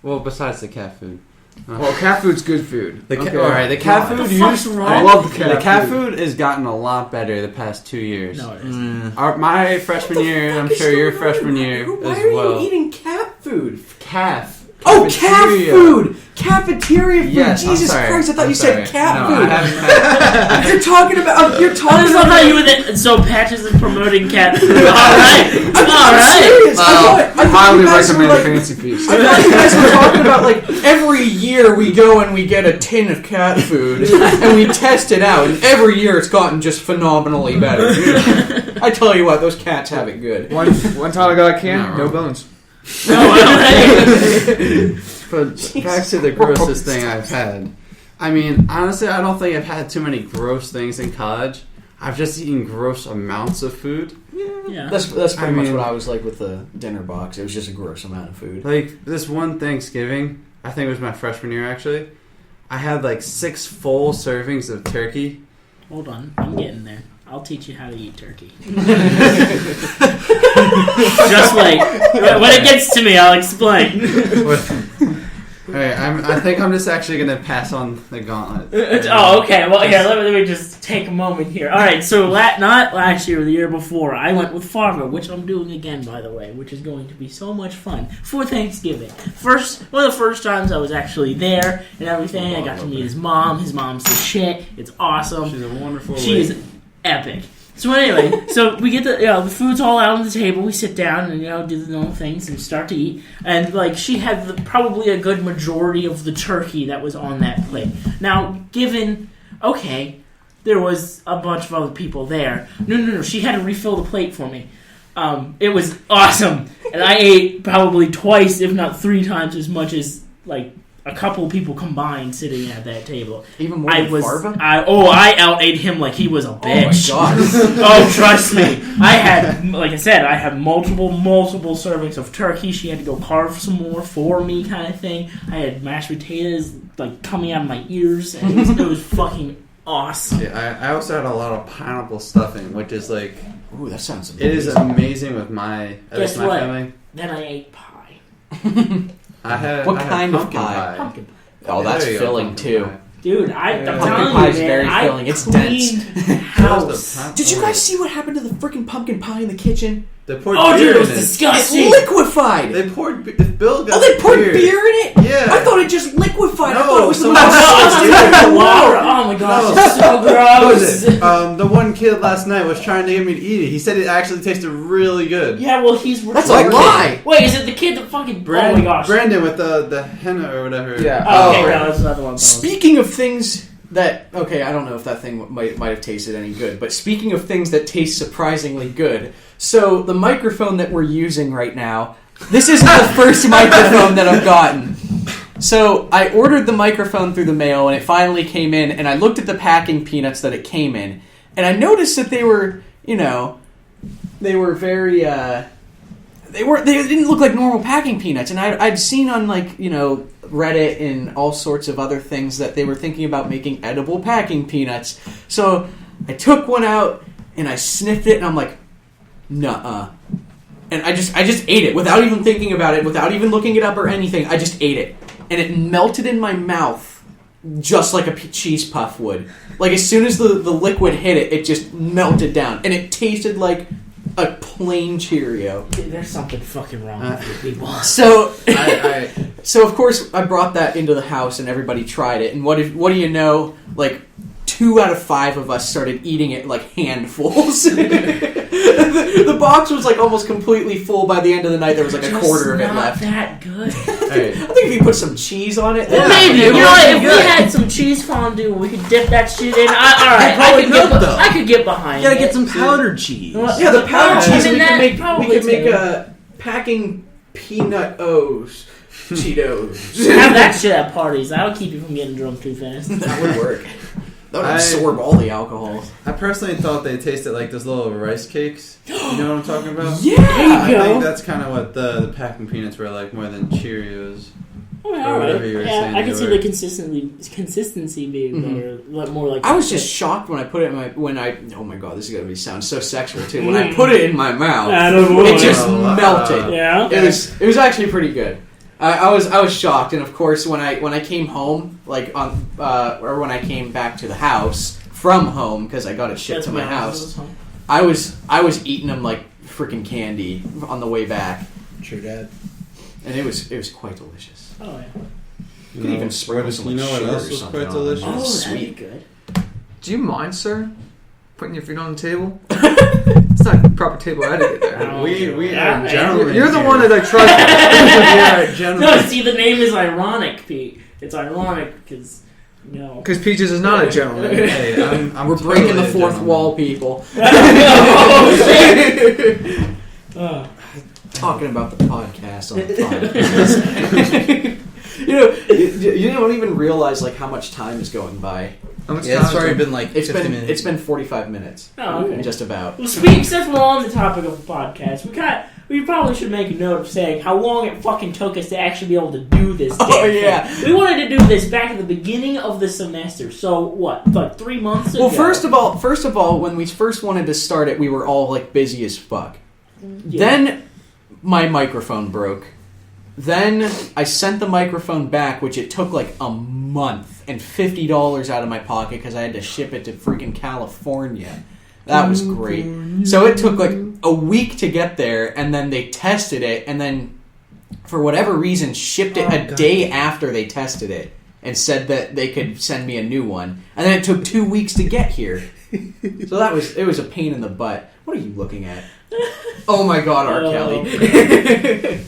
Well, besides the cat food. Well, cat food's good food. All right, the cat What food. the fuck's wrong? I love the The cat cat food. food has gotten a lot better the past 2 years. No, it isn't. My freshman year, I'm sure your freshman year Why as are well. you eating cat food? Calf. Oh, cat Cafeteria. food! Cafeteria food! Yes, Jesus I'm sorry. Christ, I thought I'm you sorry. said cat No, food. I haven't had. You're talking about. You're I talking just love about. how you were there. So Patches is promoting cat food. All right. I'm All right. serious. I thought Highly you guys were recommend like. Fancy Feast. I thought you guys were talking about like every year we go and we get a tin of cat food and we test it out, and every year it's gotten just phenomenally better. I tell you what, those cats have it good. One time I got a can, No. no bones. No, all right. But back to the grossest thing I've had. I mean, honestly, I don't think I've had too many gross things in college. I've just eaten gross amounts of food. Yeah. That's I pretty much mean- what I was like with the dinner box. It was just a gross amount of food. Like, this one Thanksgiving, I think it was my freshman year actually, I had like 6 full servings of turkey. Hold on, I'm getting there. I'll teach you how to eat turkey. Just wait. When it gets to me, I'll explain. Alright, I think I'm just actually going to pass on the gauntlet. Oh, okay. Well, here, let me just take a moment here. All right, so not last year, the year before, I went with Farmer, which I'm doing again, by the way, which is going to be so much fun for Thanksgiving. One of the first times I was actually there and everything. I got to meet his mom. His mom's the shit. It's awesome. She's a wonderful She is epic. So anyway, so we get the food's all out on the table. We sit down and do the normal things and start to eat. And like she had probably a good majority of the turkey that was on that plate. Now, there was a bunch of other people there. No, she had to refill the plate for me. It was awesome, and I ate probably twice, if not 3 times as much as like a couple people combined sitting at that table. Even more than Farva? I out-ate him like he was a bitch. Oh my god. Oh, trust me. I had multiple servings of turkey. She had to go carve some more for me kind of thing. I had mashed potatoes like coming out of my ears, and it was fucking awesome. Yeah, I also had a lot of pineapple stuffing, which is like, Ooh, that sounds it is amazing with my Guess my what? family. Then I ate pie. I had What I had kind of pumpkin pie? Pumpkin. Oh, that's There you go, filling pumpkin too. pie. Dude, I'm Pumpkin telling pie you, is man, very I filling. It's cleaned house. Did you guys see what happened to the freaking pumpkin pie in the kitchen? They poured Oh, beer dude, it was in it. disgusting. It's liquefied! They poured. If Bill got Oh, they poured beer beer in it? Yeah. I thought it just liquefied. I No, thought it was the so- most Oh, water. Oh my gosh, it's so What gross. was it? The one kid last night was trying to get me to eat it. He said it actually tasted really good. Yeah, well, he's That's retarded. a lie. Wait, is it the kid that fucking? Oh my gosh. Brandon with the henna or whatever. Yeah. Oh, okay, Oh. no, that's another one. Speaking of things that, okay, I don't know if that thing might have tasted any good, but speaking of things that taste surprisingly good, so the microphone that we're using right now, this isn't the first microphone that I've gotten. So I ordered the microphone through the mail, and it finally came in, and I looked at the packing peanuts that it came in, and I noticed that they were, they were very, they didn't look like normal packing peanuts, and I'd seen on like Reddit and all sorts of other things that they were thinking about making edible packing peanuts. So I took one out and I sniffed it, and I'm like, nuh-uh. And I just ate it without even thinking about it, without even looking it up or anything. I just ate it, and it melted in my mouth just like a cheese puff would. Like as soon as the liquid hit it, it just melted down, and it tasted like a plain Cheerio. Dude, there's something fucking wrong with you people. So, so of course I brought that into the house, and everybody tried it. And what do you know? Like 2 out of 5 of us started eating it like handfuls. The box was like almost completely full by the end of the night. There was like a quarter of it left. That good. I think if you put some cheese on it, Well, maybe. If we had some cheese fondue, we could dip that shit in. I could get behind. You gotta it. get some powdered cheese. Well, yeah, the powdered cheese. We could make too. a packing peanut O's Cheetos. Have that shit at parties. That'll keep you from getting drunk too fast. That would work. That would absorb all the alcohol. I personally thought they tasted like those little rice cakes. You know what I'm talking about? Yeah! I think that's kind of what the packing peanuts were like, more than Cheerios. All right. Saying I can they see were. the consistency being better, more like. I was just shocked when I put it in oh my god, this is gonna sound so sexual too. When I put it in my mouth, it just melted. Yeah. It was actually pretty good. I was shocked, and of course when I came home, like or when I came back to the house from home because I got it shipped to my house, I was eating them like freaking candy on the way back. True, Dad. And it was quite delicious. Oh yeah. You could even sprinkle some you know what sugar else or was something quite on it. delicious? Oh, Sweet. that'd be good. Do you mind, sir, putting your feet on the table? It's not a proper table etiquette there. We are gentlemen. You're the here. one that I trust. No, see, the name is ironic, Pete. It's ironic because. No. Because Peaches is not a gentleman. Hey, I'm We're totally breaking the a fourth gentleman. wall, people. Oh, shit. Talking about the podcast on the podcast. you don't even realize like how much time is going by. How much Yeah, time it's is already it? been like 50 minutes. It's been 45 minutes. Oh, okay. Just about. Well, since we're on the topic of the podcast, we probably should make a note of saying how long it fucking took us to actually be able to do this. Oh, damn yeah. thing. We wanted to do this back at the beginning of the semester. So what? Like 3 months ago. Well, first of all, when we first wanted to start it, we were all like busy as fuck. Yeah. Then my microphone broke. Then I sent the microphone back, which it took like a month and $50 out of my pocket because I had to ship it to freaking California. That was great. So it took like a week to get there, and then they tested it, and then for whatever reason shipped it a day after they tested it and said that they could send me a new one. And then it took 2 weeks to get here. So it was a pain in the butt. What are you looking at? Oh my god, R. Kelly.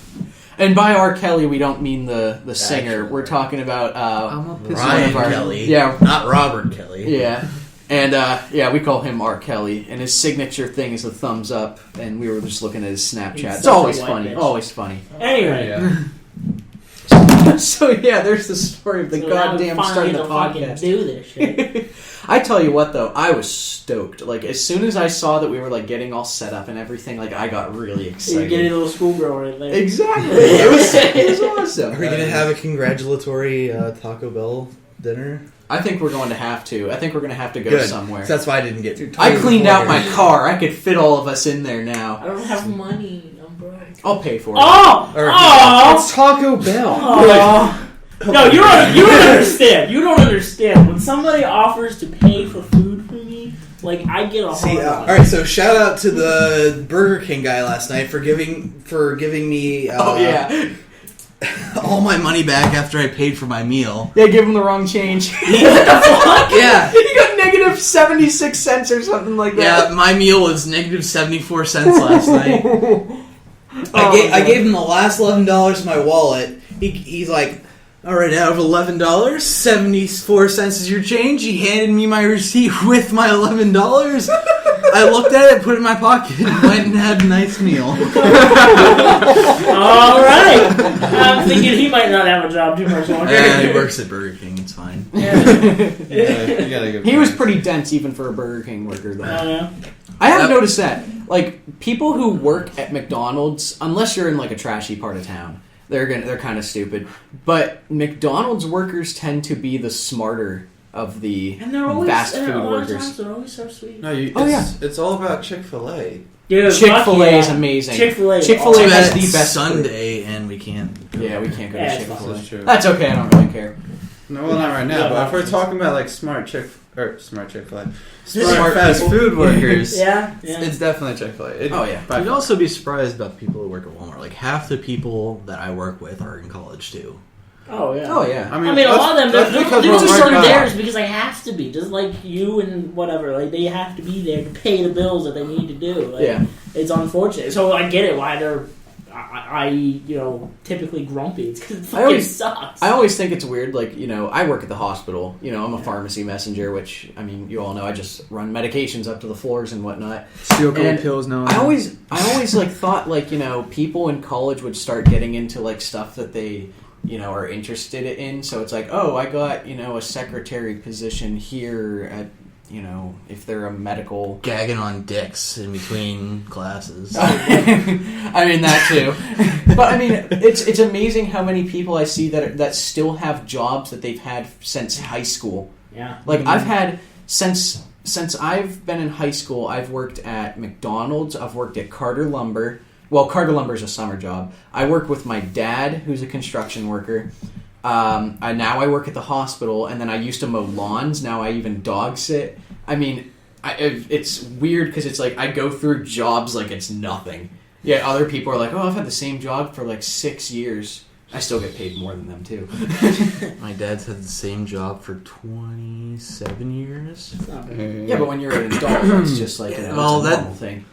And by R. Kelly, we don't mean the singer. Actual. We're talking about Ryan one of our- Kelly. Yeah. Not Robert Kelly. Yeah. And we call him R. Kelly, and his signature thing is a thumbs up. And we were just looking at his Snapchat. He's It's such a always white funny. bitch. Always funny. Anyway. Yeah. So yeah, there's the story of the So now we goddamn finally starting get the to fucking podcast. do this shit. I tell you what, though, I was stoked. Like as soon as I saw that we were like getting all set up and everything, like I got really You're excited. getting a little schoolgirl right there. Exactly. It was awesome. Are we gonna have a congratulatory Taco Bell dinner? I think we're going to have to. I think we're going to have to go Good. somewhere. So that's why I didn't get to. I cleaned out my car. I could fit all of us in there I now. don't have money. I'm broke. I'll pay for it. Oh! Or- Oh! It's Taco Bell. Oh. No, you don't understand. You don't understand. When somebody offers to pay for food for me, like I get a hard See, on. all right. So shout out to the Burger King guy last night for giving me. Oh yeah, all my money back after I paid for my meal. they give him the wrong change. Yeah. He got negative 76 cents or something like that. Yeah, my meal was negative 74 cents last night. I gave him the last $11 in my wallet. He's like, all right, out of $11, 74 cents is your change. He handed me my receipt with my $11. I looked at it, put it in my pocket, and went and had a nice meal. All right. I'm thinking he might not have a job too much longer. He works at Burger King. It's fine. Yeah, you gotta give He was thanks. pretty dense even for a Burger King worker, though. Yeah. I have noticed that. Like, people who work at McDonald's, unless you're in like a trashy part of town, they're kind of stupid. But McDonald's workers tend to be the smarter of the And they're always, fast and food a lot of workers. times they're always so sweet. No, it's all about Chick-fil-A. Dude, Chick-fil-A is amazing. Chick-fil-A Chick-fil-A has It's the best Sunday, and we can't. Yeah, we can't go Yeah, to it's Chick-fil-A. That's true. That's okay. I don't really care. No, well, not right now. Yeah, but if we're options. talking about like smart Chick-fil-A, smart Smart fast people. food workers, Yeah. it's definitely Chick-fil-A. Oh, yeah. By You'd far. also be surprised about the people who work at Walmart. Like half the people that I work with are in college too. Oh yeah. Oh, yeah. I mean, a lot of them, that's they're because just we're certain working theirs out. because they have to be, just like you and whatever. Like they have to be there to pay the bills that they need to do. Like, Yeah. it's unfortunate. So I get it why they're, typically grumpy. It's because it fucking sucks. I always think it's weird, like, I work at the hospital. I'm a pharmacy messenger, which, I mean, you all know I just run medications up to the floors and whatnot. Steal a couple And pills now. I always like thought, like, people in college would start getting into, like, stuff that they, are interested in. So it's like, oh, I got, a secretary position here at, if they're a medical... Gagging on dicks in between classes. I mean, that too. But I mean, it's amazing how many people I see that still have jobs that they've had since high school. Yeah. Like I've had since I've been in high school, I've worked at McDonald's. I've worked at Carter Lumber. Well, Carter Lumber is a summer job. I work with my dad, who's a construction worker. Now I work at the hospital, and then I used to mow lawns. Now I even dog sit. I mean, it's weird because it's like I go through jobs like it's nothing. Yeah, other people are like, oh, I've had the same job for like 6 years. I still get paid more than them too. My dad's had the same job for 27 years. Yeah, but when you're an adult, it's just like it's a normal thing.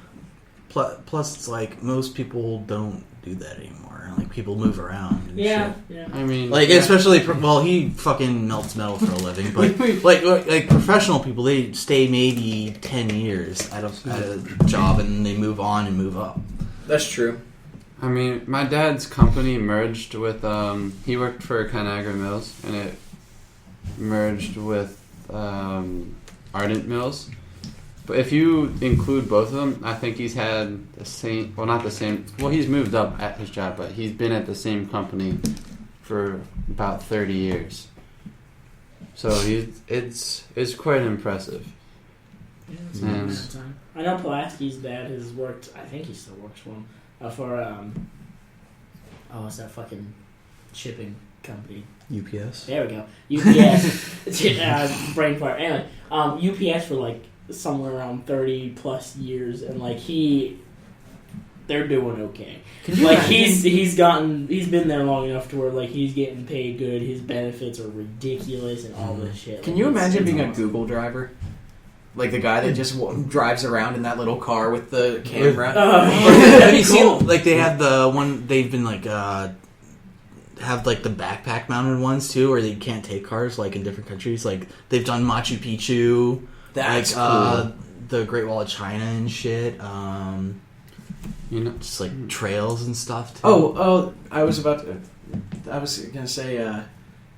Plus, it's like most people don't do that anymore. Like people move around. And Yeah. shit. Yeah. I mean, Like especially he fucking melts metal for a living, but like professional people, they stay maybe 10 years at a job and they move on and move up. That's true. I mean, my dad's company merged with. He worked for Conagra Mills, and it merged with Ardent Mills. But if you include both of them, I think he's had the same. Well, not the same. Well, he's moved up at his job, but he's been at the same company for about 30 years. So it's quite impressive. Yeah, that's And- a good time. I know Pulaski's dad has worked. I think he still works for him. What's that fucking shipping company? UPS. There we go. UPS. Brain fart. Anyway, UPS for like somewhere around 30 plus years, and like they're doing okay. Can you Like imagine? he's been there long enough to where like he's getting paid good. His benefits are ridiculous and all this shit. Can Like, you it's imagine being a awesome. Google driver? Like the guy that just drives around in that little car with the camera. Have you seen like they had the one they've been like have like the backpack mounted ones too, where they can't take cars like in different countries. Like they've done Machu Picchu, That's like the Great Wall of China and shit. Just like trails and stuff too. Oh, I was gonna say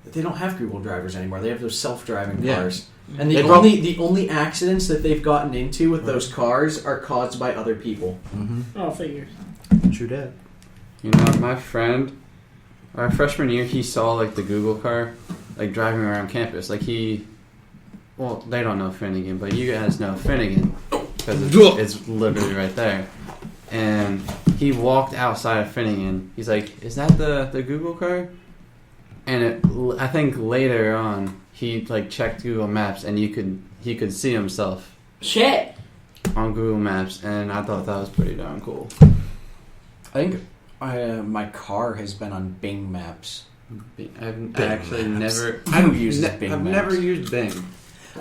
they don't have Google drivers anymore. They have those self-driving Yeah. cars. And the only accidents that they've gotten into with those cars are caused by other people. Mm-hmm. Oh, figures. True that. You know, my friend, our freshman year, he saw like the Google car, like driving around campus. Like well, they don't know Finnegan, but you guys know Finnegan because it's literally right there. And he walked outside of Finnegan. He's like, "Is that the Google car?" And I think later on, he like checked Google Maps, and he could see himself Shit. on Google Maps, and I thought that was pretty darn cool. I think my car has been on Bing Maps. I've Bing actually Maps. never. Who uses Bing I've Maps? never used Bing.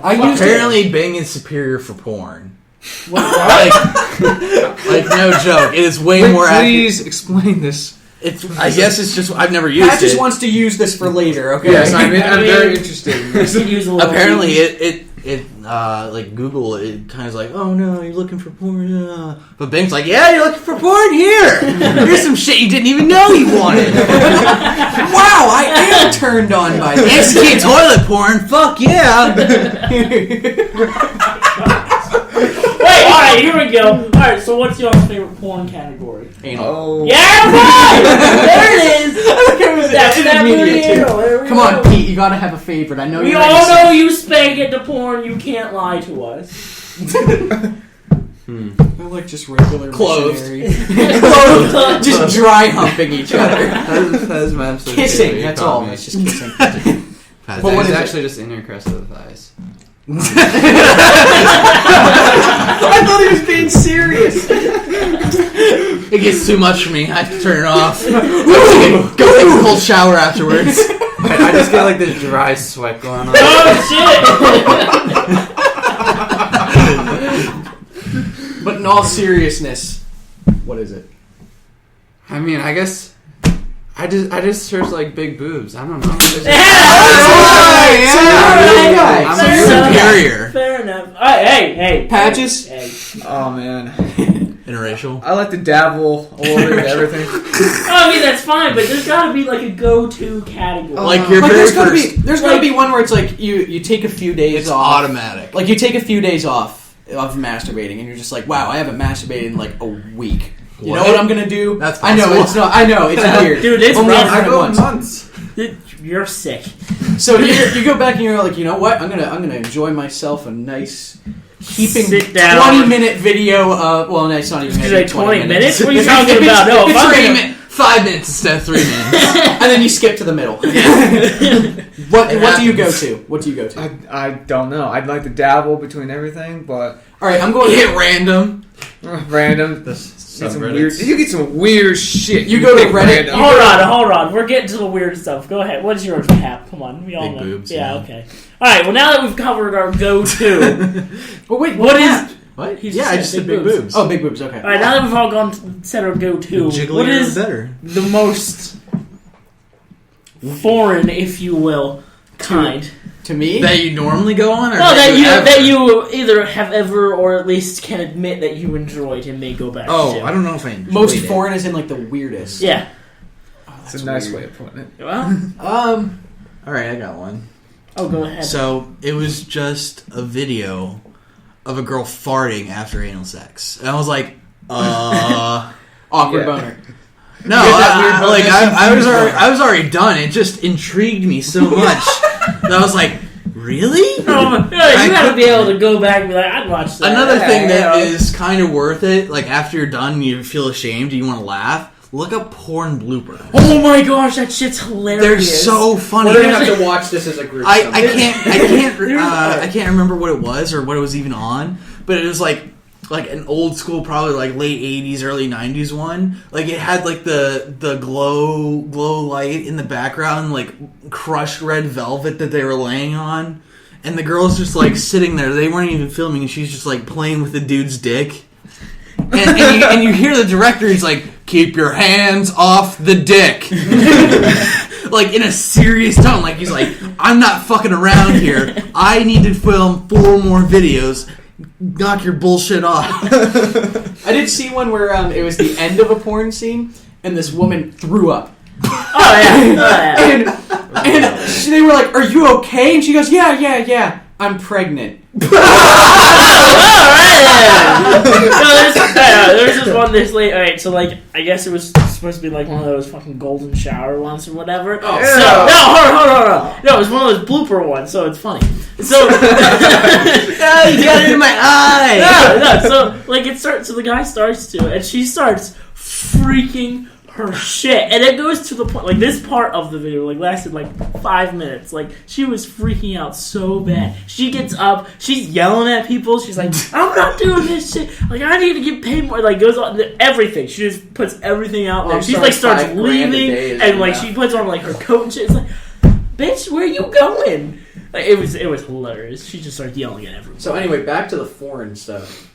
Apparently, Bing is superior for porn. What? Like no joke, it is way more accurate. Please explain this. I guess it's just I've never used Pat just it. wants to use this for later. Okay. Yes, I'm very You interested. could use a little Apparently, it like Google, it kind of like, oh no, you're looking for porn. But Bing's like, yeah, you're looking for porn here. Here's some shit you didn't even know you wanted. Wow, I am turned on by this. Execute toilet porn. Fuck yeah. Wait, alright, Alright, here we go. Alright, so what's your favorite porn category? Anal. Oh. Yeah, boy! There it is! That's that intermediate, too. video. There we Come go. on, Pete, you gotta have a favorite. I know We you're all ready to know say- you spank into porn. You can't lie to us. I like just regular Clothed. missionary. Just dry humping each other. That is my absolute Kissing, favorite. that's You all. caught me. It's just kissing. Pat, But what It's is it? actually just inner crest of the thighs. I thought he was being serious. it gets too much for me. I have to turn it off. Go take a cold shower afterwards. I just get like this dry sweat going on. Oh shit! But in all seriousness, what is it? I mean, I guess I just search like big boobs. I don't know. I'm Fair a enough. superior. Fair enough. Hey. Patches? Hey. Oh man, Interracial. I like to dabble a little bit with everything. I mean, that's fine, but there's gotta be like a go-to category. Like your Like very there's gotta first. be Like- one where it's like you take a few days It's off. automatic. Like you take a few days off of masturbating, and you're just like, wow, I haven't masturbated in like a week. You know What? what I'm gonna do? That's I know possible. it's not. I know it's weird, Dude, it's Only rough. I've I done it go once. months. You're sick. So you go back and you're like, you know what? I'm gonna enjoy myself a nice heaping Sit down. 20-minute video of. Well, no, it's not even. Did you gonna say be 20 minutes? What are you talking about? No, if I'm 5 minutes instead of 3 minutes. And then you skip to the middle. What do you go to? What do you go to? I don't know. I'd like to dabble between everything, but All right, I'm going to Hit random. random. This Get some subreddits. weird, you get some weird shit. You go to pick Reddit, random. Hold on. We're getting to the weird stuff. Go ahead. What's yours, Cap? Come on. We all Big know. boobs, Yeah, yeah. okay. Alright, well, now that we've covered our go-to, Oh wait, what happened? is... What? He Yeah, I just said big boobs. Oh, big boobs. Okay. Alright, now that we've all gone to set our go-to, what is better? the most foreign, if you will, kind? To me, That you normally go on, or No, that ever? you either have ever or at least can admit that you enjoyed and may go back Oh, to. I don't know if I enjoyed most it. foreign is in like the weirdest. Yeah. Oh, It's that's a nice weird. way of putting it. Well, All right, I got one. oh, go ahead. So it was just a video of a girl farting after anal sex, and I was like, Awkward Yeah. boner. no, You get that weird I was already done. It just intrigued me so much that I was like, really? You gotta be able to go back and be like, I'd watch that. Another thing that Yeah. is kind of worth it, like after you're done, you feel ashamed, you want to laugh. Look up porn bloopers. Oh my gosh, that shit's hilarious. They're so funny. We're gonna have to watch this as a group. I someday. can't remember what it was or what it was even on, but it was like an old school, probably like late 80s, early 90s one. Like it had like the glow light in the background, like crushed red velvet that they were laying on, and the girl's just like sitting there. They weren't even filming, and she's just like playing with the dude's dick. And you hear the director, he's like, keep your hands off the dick. Like, in a serious tone. Like, he's like, I'm not fucking around here. I need to film 4 more videos. Knock your bullshit off. I did see one where it was the end of a porn scene, and this woman threw up. Oh yeah. And they were like, "Are you okay?" And she goes, "Yeah. I'm pregnant." There's just one this late. Alright, so like, I guess it was supposed to be like one of those fucking golden shower ones or whatever. Oh, So, no, hold on. No, it was one of those blooper ones, so it's funny. So, You got it in my eye. no, so like it starts. So the guy starts to, and she starts freaking her shit, and it goes to the point. Like this part of the video, like lasted like 5 minutes. Like she was freaking out so bad. She gets up, she's yelling at people. She's like, "I'm not doing this shit. Like I need to get paid more." Like goes on everything. She just puts everything out there. I'm She's sorry, like starts $5,000 a leaving, day is and like enough. she puts on like her coat and shit. It's like, bitch, where you going? Like, it was hilarious. She just started yelling at everyone. So anyway, back to the foreign stuff.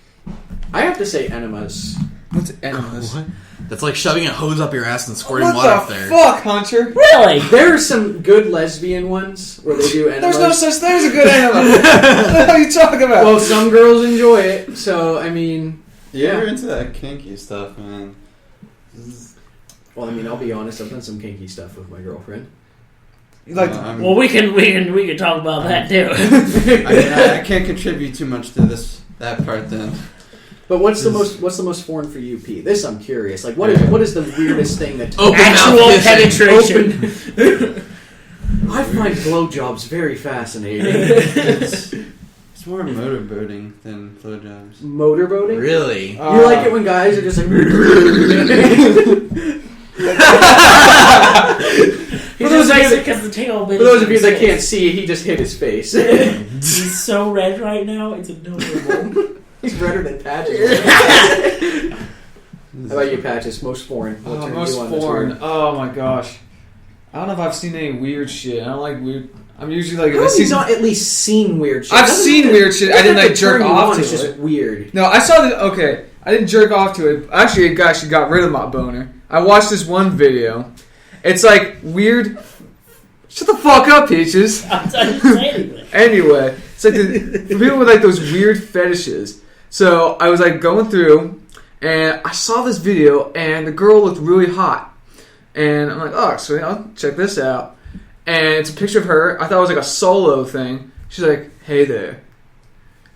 I have to say enemas. What's enemas? What? That's like shoving a hose up your ass and squirting What water the up there. fuck, Hunter? Really? There are some good lesbian ones where they do enemas. There's no such thing as a good enema. What the hell are you talking about? Well, some girls enjoy it, so I mean, You're into that kinky stuff, man. well, I mean, I'll be honest. I've done some kinky stuff with my girlfriend. You like Well, we can talk about that too. I can't contribute too much to that part then. But what's the most foreign for you, Pete? This I'm curious. Like, what is the weirdest thing that Actual penetration. I find blowjobs very fascinating. It's more motorboating than blowjobs. Motorboating? Really? You like it when guys are just like. He just likes it because the tail bit. For those of you that can't see, he just hit his face. He's so red right now, it's adorable. He's redder than Patches. How about you, Patches? Most foreign. What turned Most you on the foreign. tour? Oh my gosh. I don't know if I've seen any weird shit. I don't like weird. I'm usually like. How have you not at least seen weird shit? I've seen weird shit. I didn't like jerk off to It's just it. weird. No, I saw that. Okay, I didn't jerk off to it. Actually, it actually got rid of my boner. I watched this one video. It's like weird. Shut the fuck up, Peaches. I'm trying to say anything. Anyway, it's like the people with like those weird fetishes. So I was like going through, and I saw this video, and the girl looked really hot, and I'm like, oh, sweet, I'll check this out. And it's a picture of her. I thought it was like a solo thing. She's like, hey there,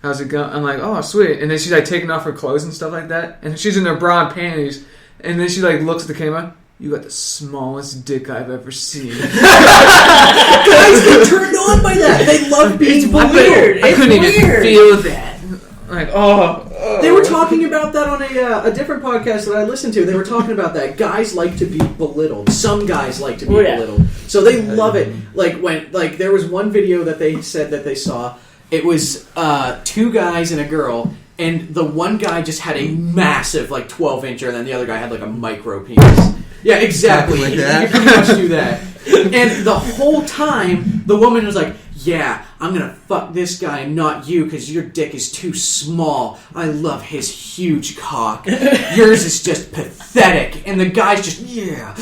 how's it going? I'm like, oh, sweet. And then she's like taking off her clothes and stuff like that, and she's in her bra and panties, and then she like looks at the camera. You got the smallest dick I've ever seen. Guys get turned on by that. They love being belittled. I couldn't even feel that. Like, They were talking about that on a different podcast that I listened to. They were talking about that. Guys like to be belittled. Some guys like to be belittled. So they love it. Like when there was one video that they said that they saw. It was 2 guys and a girl, and the one guy just had a massive 12-incher, and then the other guy had like a micro penis. Yeah, exactly. Like that. You can pretty much do that. And the whole time, the woman was like, yeah, I'm gonna fuck this guy and not you because your dick is too small. I love his huge cock. Yours is just pathetic. And the guy's just, yeah,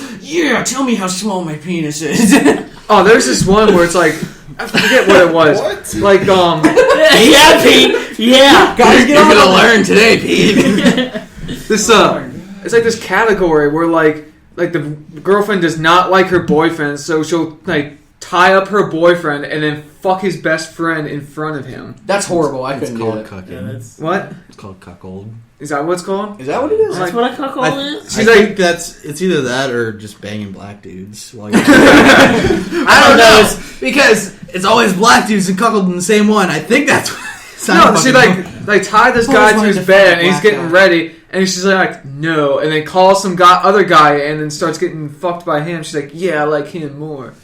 tell me how small my penis is. oh, there's this one where it's like, I forget what it was. What? Like, Yeah, Pete. Yeah. Guys, You're gonna learn today, Pete. this it's like this category where like the girlfriend does not like her boyfriend, so she'll like tie up her boyfriend and then fuck his best friend in front of him. That's horrible. I It's couldn't do called that. cucking. What? It's called cuckold. Is that what it's called? Is that what it is? That's what a cuckold is? I think it's either that or just banging black dudes. While you're I don't know because it's always black dudes and cuckold in the same one. I think that's what No, she like tied this guy to wanted his to bed fuck and he's black getting guy. ready, and she's like no, and then calls some other guy and then starts getting fucked by him. She's like, yeah, I like him more,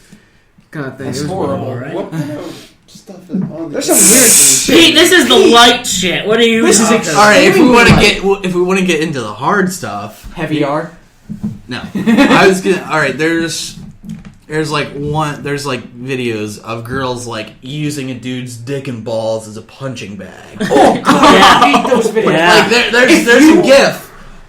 kind of thing. That's It was horrible. Right? What kind of stuff is on There's this? some weird Pete, this is the light shit. What are you This is talking all right. If we want to Like- get into the hard stuff, heavy R. no. I was gonna. All right, there's videos of girls like using a dude's dick and balls as a punching bag. Oh God, Yeah. I hate those videos. Yeah. Like there's a gif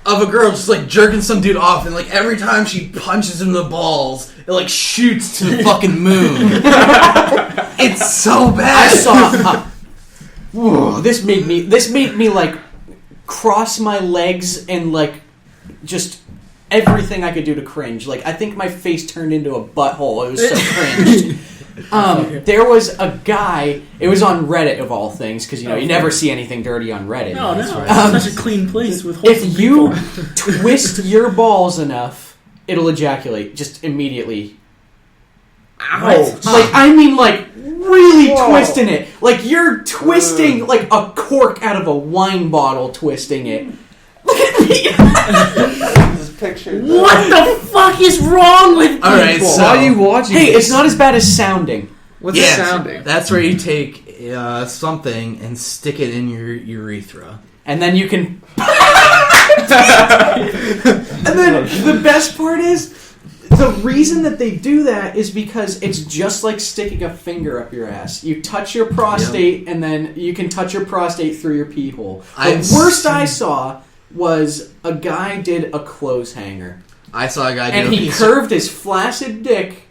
of a girl just like jerking some dude off, and like every time she punches him in the balls, it like shoots to the fucking moon. It's so bad. I saw. Whoa, this made me like cross my legs and like just everything I could do to cringe. Like I think my face turned into a butthole. It was so cringed. There was a guy. It was on Reddit of all things because you never see anything dirty on Reddit. No, it's such a clean place with wholesome If you people. twist your balls enough, it'll ejaculate just immediately. Ouch. Like I mean, like really twisting it. Like you're twisting like a cork out of a wine bottle, twisting it. Look at me. This picture. What the fuck is wrong with people? All right, so Why are you watching? Hey, this? it's not as bad as sounding. What's it sounding? That's where you take something and stick it in your urethra. And then you can. And then the best part is, the reason that they do that is because it's just like sticking a finger up your ass. You touch your prostate, and then you can touch your prostate through your pee hole. The worst I saw was a guy did a clothes hanger. I saw a guy do And a he piece curved his flaccid dick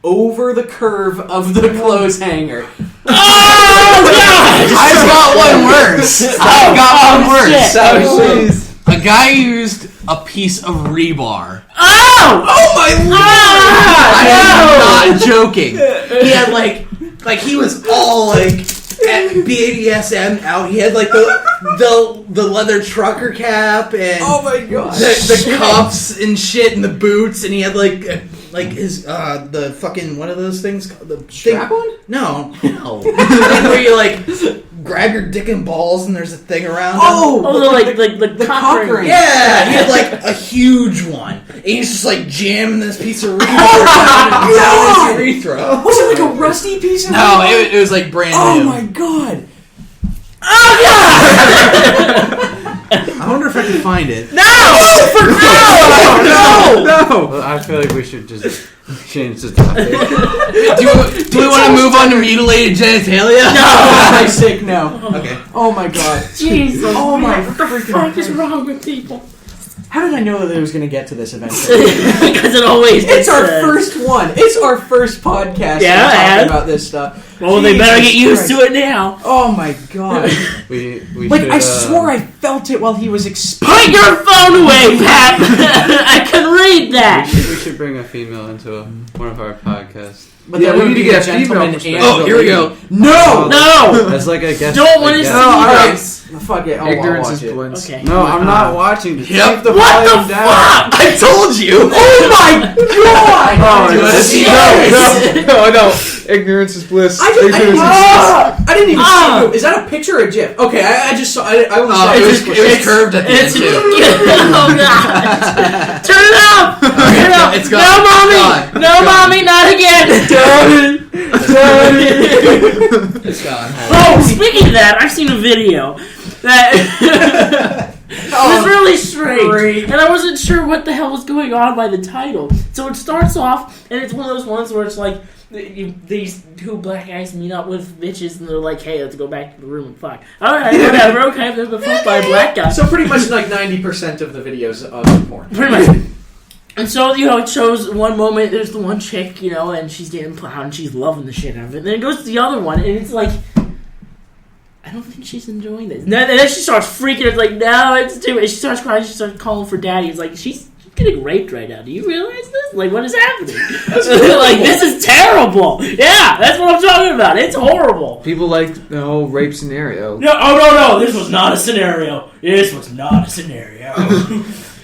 over the curve of the clothes hanger. I've got one worse. I've got one worse. shit. A guy used a piece of rebar. Oh! Oh my lord! I am not joking. He had like he was all like BADSM out. He had like the leather trucker cap and Oh my god. the cuffs and shit and the boots, and he had like his the fucking one of those things called the Strap on? No. The thing where you like grab your dick and balls and there's a thing around him. The cock ring. Yeah, he had like a huge one. And he's just like jamming this piece of urethra down his urethra. Was it like a rusty piece of No, it was like brand Oh new. my god. I wonder if I can find it. No! Well, I feel like we should just change the topic. Do we want to move on to mutilated genitalia? For Christ's sake, no. Okay. Oh my god. Jesus. Oh my What the fuck is wrong with people? How did I know that it was going to get to this eventually? Because it always It's gets our said. first one. It's our first podcast Yeah, talking and? about this stuff. Well, they better get Jesus used to it now. Oh my god. We Like, should, I swore I felt it while he was Put explaining. your phone away, Pat! I can read that! we should bring a female into one of our podcasts. But Yeah, that we would need be to get a gentleman female perspective. and Oh, here we go. No! No! As like a guest. Don't want to a see guest- all right. this. Fuck it. I'll Ignorance watch is it. bliss. Okay. No, I'm not watching. Just Yep. keep the What volume the down. fuck? I told you. Oh my god! Oh, Yes. no. Ignorance is bliss. I didn't even see it. Is that a picture or a GIF? Okay, I just saw. I only saw It was curved at the end It's too. oh god! Turn it up! Turn it up! It's gone. No, mommy! It's gone. No, mommy! Not again! It's gone. Oh, speaking of that, I've seen a video that was really strange, and I wasn't sure what the hell was going on by the title. So it starts off, and it's one of those ones where it's like these two black guys meet up with bitches, and they're like, "Hey, let's go back to the room and fuck." All right, whatever. Okay, I've been fucked by a black guy. So pretty much like 90% of the videos of porn. Pretty much. And so, it shows one moment, there's the one chick, and she's getting plowed and she's loving the shit out of it. And then it goes to the other one, and it's like, I don't think she's enjoying this. And then she starts freaking. It's like, no, it's too much. She starts crying. She starts calling for daddy. It's like, she's getting raped right now. Do you realize this? Like, what is happening? Like, this is terrible. Yeah, that's what I'm talking about. It's horrible. People like the whole rape scenario. No, no. This was not a scenario. This was not a scenario.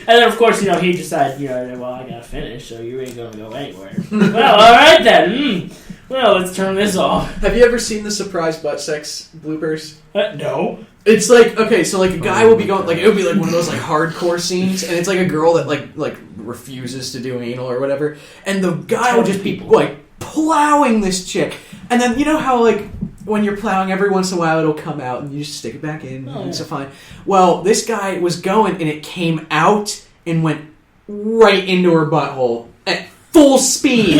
And then, of course, he decided, well, I gotta finish, so you ain't gonna go anywhere. Well, alright then. Well, let's turn this off. Have you ever seen the surprise butt sex bloopers? No. It's like, okay, so like a guy will be going, like it would be like one of those like hardcore scenes, and it's like a girl that like refuses to do anal or whatever, and the guy will just be like plowing this chick, and then you know how like when you're plowing every once in a while it'll come out and you just stick it back in and it's fine. Well, this guy was going and it came out and went right into her butthole at full speed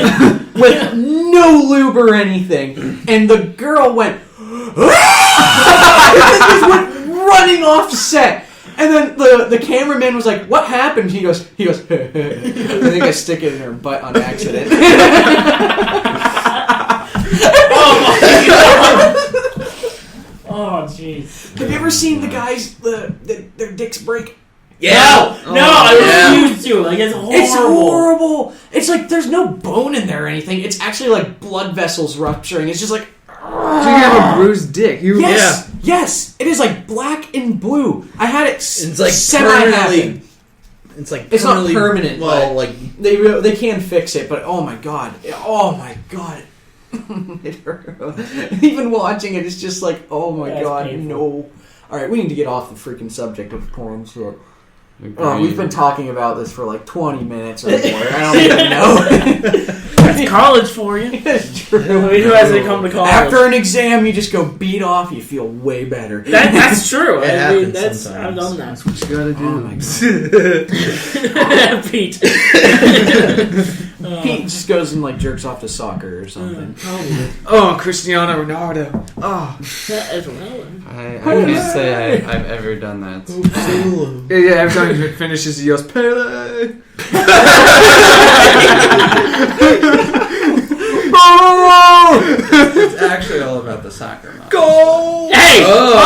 with no lube or anything, and the girl went just went running off set. And then the cameraman was like, "What happened?" He goes, I think I stick it in her butt on accident. Oh, jeez. Have you ever seen the guys, their dicks break? Yeah. No, I refuse to. Like, it's horrible. It's horrible. It's like there's no bone in there or anything. It's actually like blood vessels rupturing. It's just like... So you have a bruised dick. Yes, it is like black and blue. I had it It's like semi-happen. It's like It's not permanently- permanent, Well, but- like They can fix it, but oh my god, it hurt. Even watching it, it's just like, oh my That's god, painful. no. All right, we need to get off the freaking subject of porn shit. Agreed. We've been talking about this for like 20 minutes or more. I don't even know. That's college for you. It's true. I mean, who hasn't come to college? After an exam, you just go beat off. You feel way better. That's true. It I mean, happens I've sometimes. done that. What you gotta do. Oh my god. Pete. Pete just goes and like jerks off to soccer or something. Probably. Oh, Cristiano Ronaldo. Oh. That as well. I can't say I've ever done that. Yeah, every time he finishes, he yells, Pele! It's actually all about the soccer mom. Goal! Hey! There we go!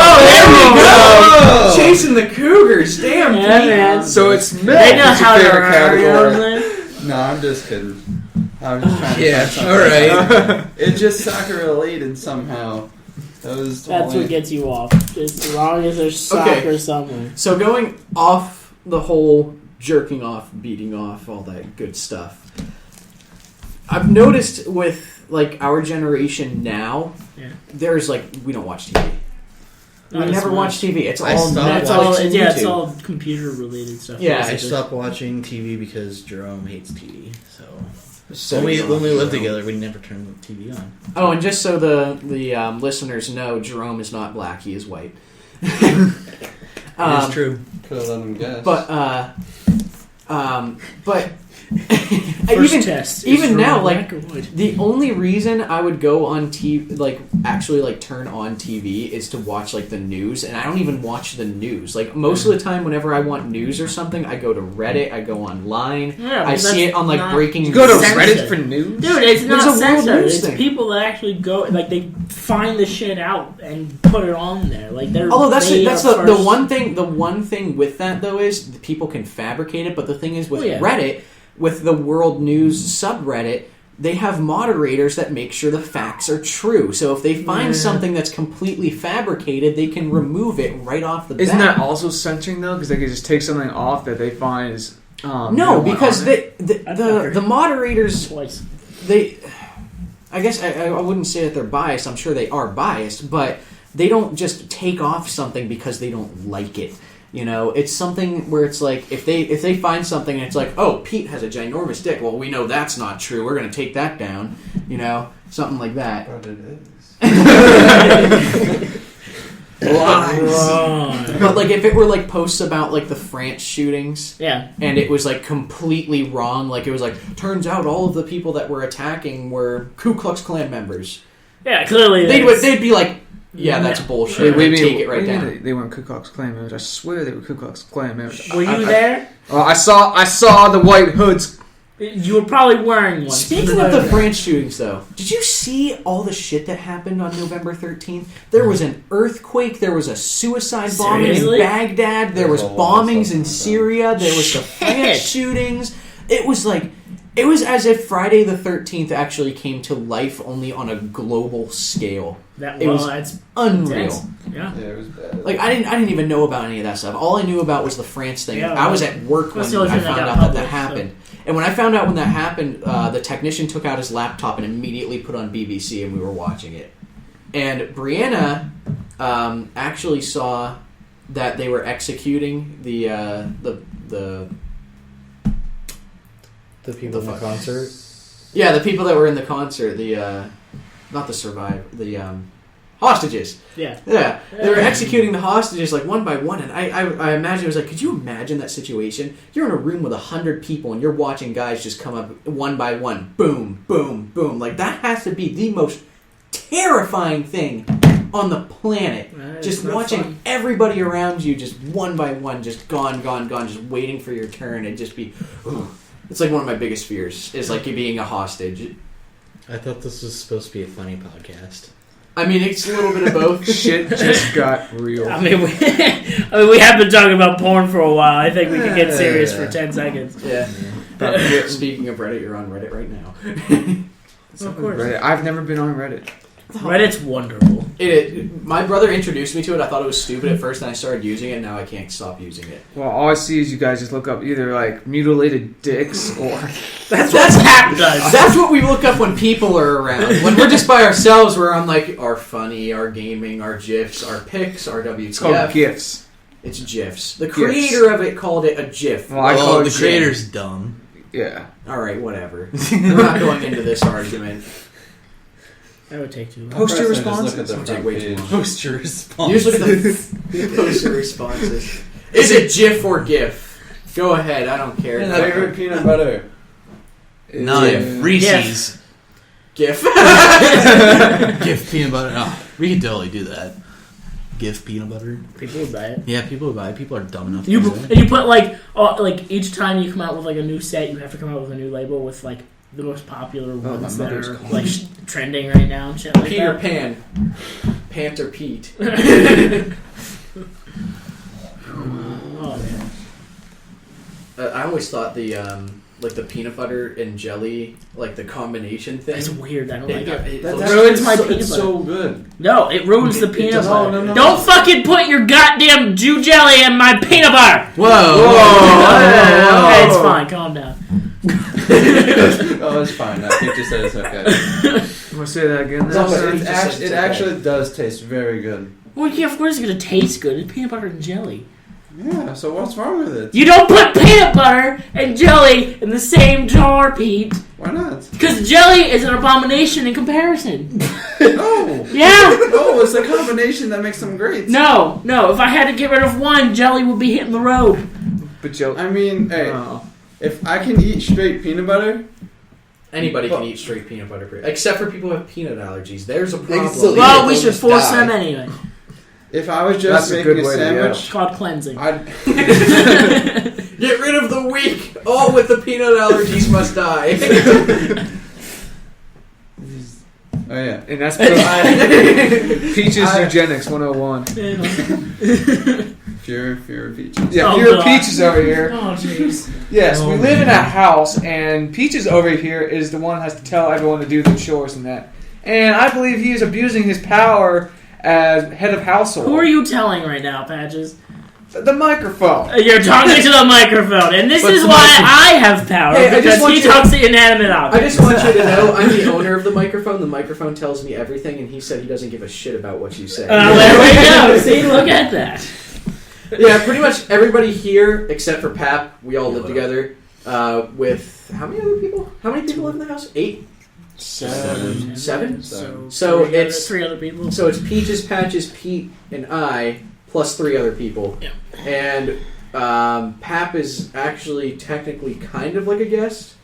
Oh. Chasing the Cougars. Damn, Yeah, Pete. man. So it's They know It's your how to favorite category. No, I'm just kidding. I was just trying to Yeah, find something. all right. It's just soccer related somehow. That's what gets you off. Just as long as there's soccer somewhere. So going off the whole jerking off, beating off, all that good stuff. I've noticed with like our generation now, there's like we don't watch TV. We never watch TV. It's all Netflix. It's all computer related stuff. Yeah, I stopped watching TV because Jerome hates TV. So when we lived together, we never turned the TV on. Oh, and just so the listeners know, Jerome is not black; he is white. It's true. Could have let him guess. But First test. Even now, like the only reason I would go on TV, like actually like turn on TV, is to watch like the news, and I don't even watch the news. Like most of the time, whenever I want news or something, I go to Reddit, I go online, I see it on like breaking. You go to censored. Reddit for news, dude. It's not a world censored. news It's thing. people that actually go, like they find the shit out and put it on there. Like they're. Although that's the one thing. The one thing with that though is the people can fabricate it. But the thing is with Reddit. With the World News subreddit, they have moderators that make sure the facts are true. So if they find something that's completely fabricated, they can remove it right off the bat. Isn't that also censoring though? Because they can just take something off that they find is no, because the moderators I guess I wouldn't say that they're biased. I'm sure they are biased, but they don't just take off something because they don't like it. You know, it's something where it's like if they find something and it's like, oh, Pete has a ginormous dick. Well, we know that's not true. We're going to take that down. You know, something like that. But it is. Lies. But like if it were like posts about like the France shootings, and it was like completely wrong. Like it was like, turns out all of the people that were attacking were Ku Klux Klan members. Yeah, clearly they'd be like. Yeah, that's bullshit. Take it right down. They weren't Ku Klux Klan members. I swear they were Ku Klux Klan members. Were you there? I saw the white hoods. You were probably wearing one. Speaking of the France shootings, though, did you see all the shit that happened on November 13th? There was an earthquake. There was a suicide bombing in Baghdad. There was bombings in Syria. There was the France shootings. It was as if Friday the 13th actually came to life, only on a global scale. That's unreal. Yeah, it was bad. Like I didn't even know about any of that stuff. All I knew about was the France thing. I was at work when I found out that happened. And when I found out when that happened, the technician took out his laptop and immediately put on BBC, and we were watching it. And Brianna actually saw that they were executing the people in the concert. Yeah, the people that were in the concert. Not the hostages. Yeah. They were executing the hostages like one by one, and I imagine it was like, could you imagine that situation? You're in a room with 100 people, and you're watching guys just come up one by one, boom, boom, boom. Like that has to be the most terrifying thing on the planet. Just watching everybody around you, just one by one, just gone, just waiting for your turn, and just be. It's like one of my biggest fears is like you being a hostage. I thought this was supposed to be a funny podcast. I mean, it's a little bit of both. Shit just got real. I mean, we have been talking about porn for a while. I think we can get serious for 10 seconds. Yeah. Speaking of Reddit, you're on Reddit right now. Of course. Reddit. I've never been on Reddit. Reddit's wonderful. My brother introduced me to it. I thought it was stupid at first, and I started using it, and now I can't stop using it. Well, all I see is you guys just look up either like mutilated dicks or that's what we look up when people are around. When we're just by ourselves, we're on like our funny, our gaming, our GIFs, our pics, our WTF. It's called GIFs. It's GIFs. The creator of it called it a GIF. Well, I call it the creator's dumb. Yeah. All right, whatever. We're not going into this argument. That would take too long. Post your responses. responses. Look at the front page. Post your responses. Usually the post your responses. Is it GIF or GIF? Go ahead. I don't care. Favorite peanut butter? None. Reese's. GIF. GIF peanut butter. Oh, we can totally do that. GIF peanut butter. People would buy it. Yeah, people would buy it. People are dumb enough to You do it. and you put like each time you come out with like a new set, you have to come out with a new label with like the most popular ones that are like trending right now and shit like Peter that. Pan. Panther Pete. Oh man. I always thought the like the peanut butter and jelly, like the combination thing. It's weird. I don't like it. That ruins my peanut it's butter. so good. No, it ruins the peanut butter. No. Don't fucking put your goddamn Jew jelly in my peanut butter. Whoa. Okay, it's fine. Calm down. Oh, it's fine. I think you said it's okay. I'm gonna say that again. It actually does taste very good. Well, yeah, of course it's gonna taste good. It's peanut butter and jelly. Yeah, so what's wrong with it? You don't put peanut butter and jelly in the same jar, Pete. Why not? Because jelly is an abomination in comparison. No! Yeah. No, it's the combination that makes them great. No. If I had to get rid of one, jelly would be hitting the road. But Joe, I mean, hey, oh. if I can eat straight peanut butter, Anybody can eat straight peanut butter, except for people who have peanut allergies. There's a They can problem. still eat Well, it, we they'll should just force die. them anyway. if I was just That's a making good a way to sandwich, It's called cleansing. I'd Get rid of the weak. All with the peanut allergies must die. oh yeah. And that's Peaches Eugenics 101. Fewer peaches. Yeah, Oh, pure God. Peaches over here. Oh, jeez. Yes, Oh, we live in a house, and Peaches over here is the one that has to tell everyone to do the chores and that. And I believe he is abusing his power as head of household. Who are you telling right now, Patches? The microphone. You're talking to the microphone, and this But is the why microphone- I have power, Hey, I just because want he you to- talks to inanimate I objects. just want you to know I'm the owner of the microphone. The microphone tells me everything, and he said he doesn't give a shit about what you say. There we go. See, look at that. Yeah, pretty much everybody here, except for Pap, we all live what together with how many other people? How many people live in the house? 8? 7. Seven? So it's- 3 other people. So it's Peaches, Patches, Pete, and I, plus 3 other people. Yeah. And Pap is actually technically kind of like a guest,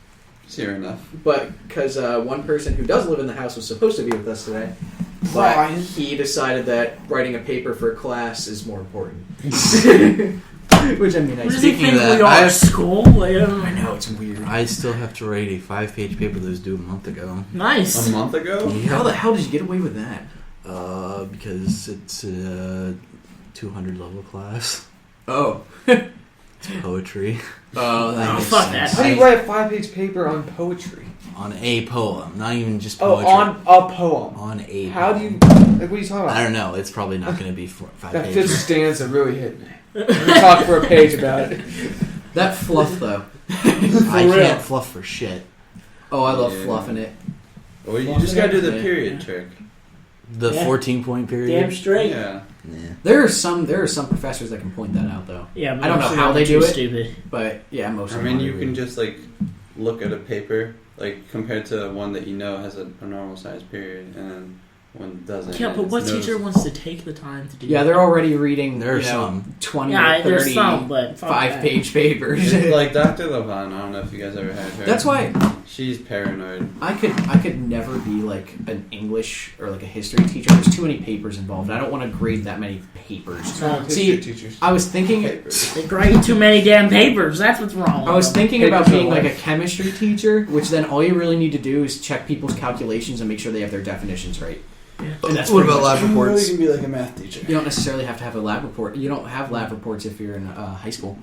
Fair enough. but because one person who does live in the house was supposed to be with us today, but Brian. he decided that writing a paper for a class is more important. Which I mean, What does he Speaking think of that, we are? I have- School? Like, I don't I know. know it's weird. I still have to write a 5-page paper that was due a month ago. Nice. A month ago? How the hell did you get away with that? Because it's a 200 level class. Oh, It's poetry that Oh, makes fuck sense. How do you write a 5-page paper on poetry? on a poem, not even just Oh, poetry. on a poem. On a How do poem. you... Like, what are you talking I about? don't know. It's probably not going to be 5 That fifth pages. stanza really hit me. We talked for a page about it. That fluff though. I real. can't fluff for shit. Oh, I love Yeah. fluffing it. Well, you just gotta do the Yeah. period trick. The Yeah. 14-point period. Damn straight. Yeah. Yeah. There are some professors that can point that out though. Yeah, but I don't know most of how them they are do too it. Stupid. But yeah, most I of mean, them you are can really- just like look at a paper, like compared to one that you know has a normal size period, and then one doesn't. Yeah, and but it's what teacher noticeable. wants to take the time to do Yeah, that? they're already reading. There are you know, some. 20 Yeah, or there's 30 some, but fuck that. 5-page papers. It's like Dr. Levon. I don't know if you guys ever had her. That's why She's paranoid. I could never be like an English or like a history teacher. There's too many papers involved. I don't want to grade that many papers. See, teachers. I was thinking. They grade too many damn papers. That's what's wrong. I was with them. thinking about Papers are being like a life. chemistry teacher, which then all you really need to do is check people's calculations and make sure they have their definitions right. Yeah. And that's What pretty about much- lab reports? can be like a math teacher. You don't necessarily have to have a lab report. You don't have lab reports if you're in high school.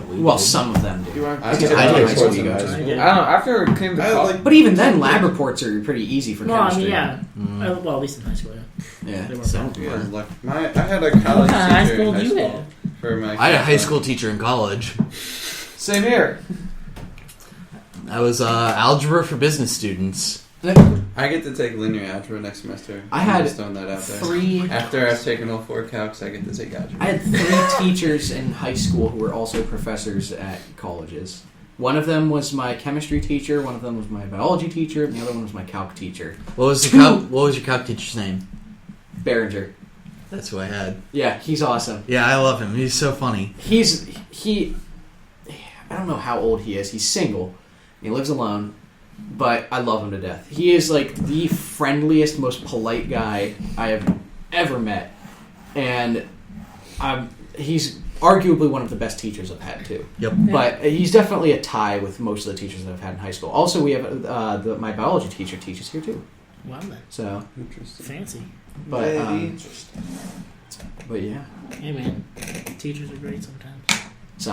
We Well, did. some of them You do. want I to did I did lab high reports school, in you guys. high I school. did. I don't know. After it came to I college, like But even then, lab reports are pretty easy for No, I chemistry. mean, yeah. Mm. Well, at least in high school, yeah. Yeah. They were So, fun. You guys luck. I had a college What kind of high teacher school in high do you school have? for my. I had a high school teacher in college. same here. That was algebra for business students. I get to take linear algebra next semester. I I'm had just throwing that out there. 3 After I've taken all 4 calcs, I get to take algebra. I had 3 teachers in high school who were also professors at colleges. One of them was my chemistry teacher, one of them was my biology teacher, and the other one was my calc teacher. What was your calc teacher's name? Behringer. That's who I had. Yeah, he's awesome. Yeah, I love him. He's so funny. I don't know how old he is. He's single. He lives alone, but I love him to death. He is like the friendliest, most polite guy I have ever met, and he's arguably one of the best teachers I've had too. Yep. But he's definitely a tie with most of the teachers that I've had in high school. Also, we have my biology teacher teaches here too. Wow, then. So, Interesting. Fancy. but Interesting. but yeah. Hey, man. Teachers are great sometimes.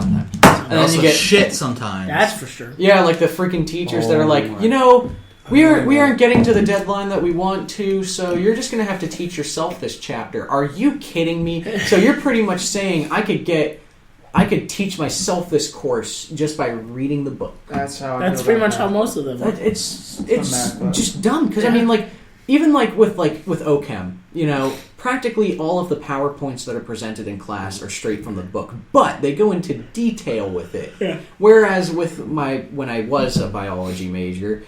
Sometimes. And then also you get- shit sometimes. That's for sure. Yeah, like the freaking teachers that are like, my- you know, we aren't getting to the deadline that we want to, so you're just going to have to teach yourself this chapter. Are you kidding me? So you're pretty much saying I could teach myself this course just by reading the book. That's how. That's pretty much how most of them are. It's math class. just dumb because I mean, like even like with OChem, you know, practically all of the PowerPoints that are presented in class are straight from the book, but they go into detail with it. Yeah. Whereas with when I was a biology major,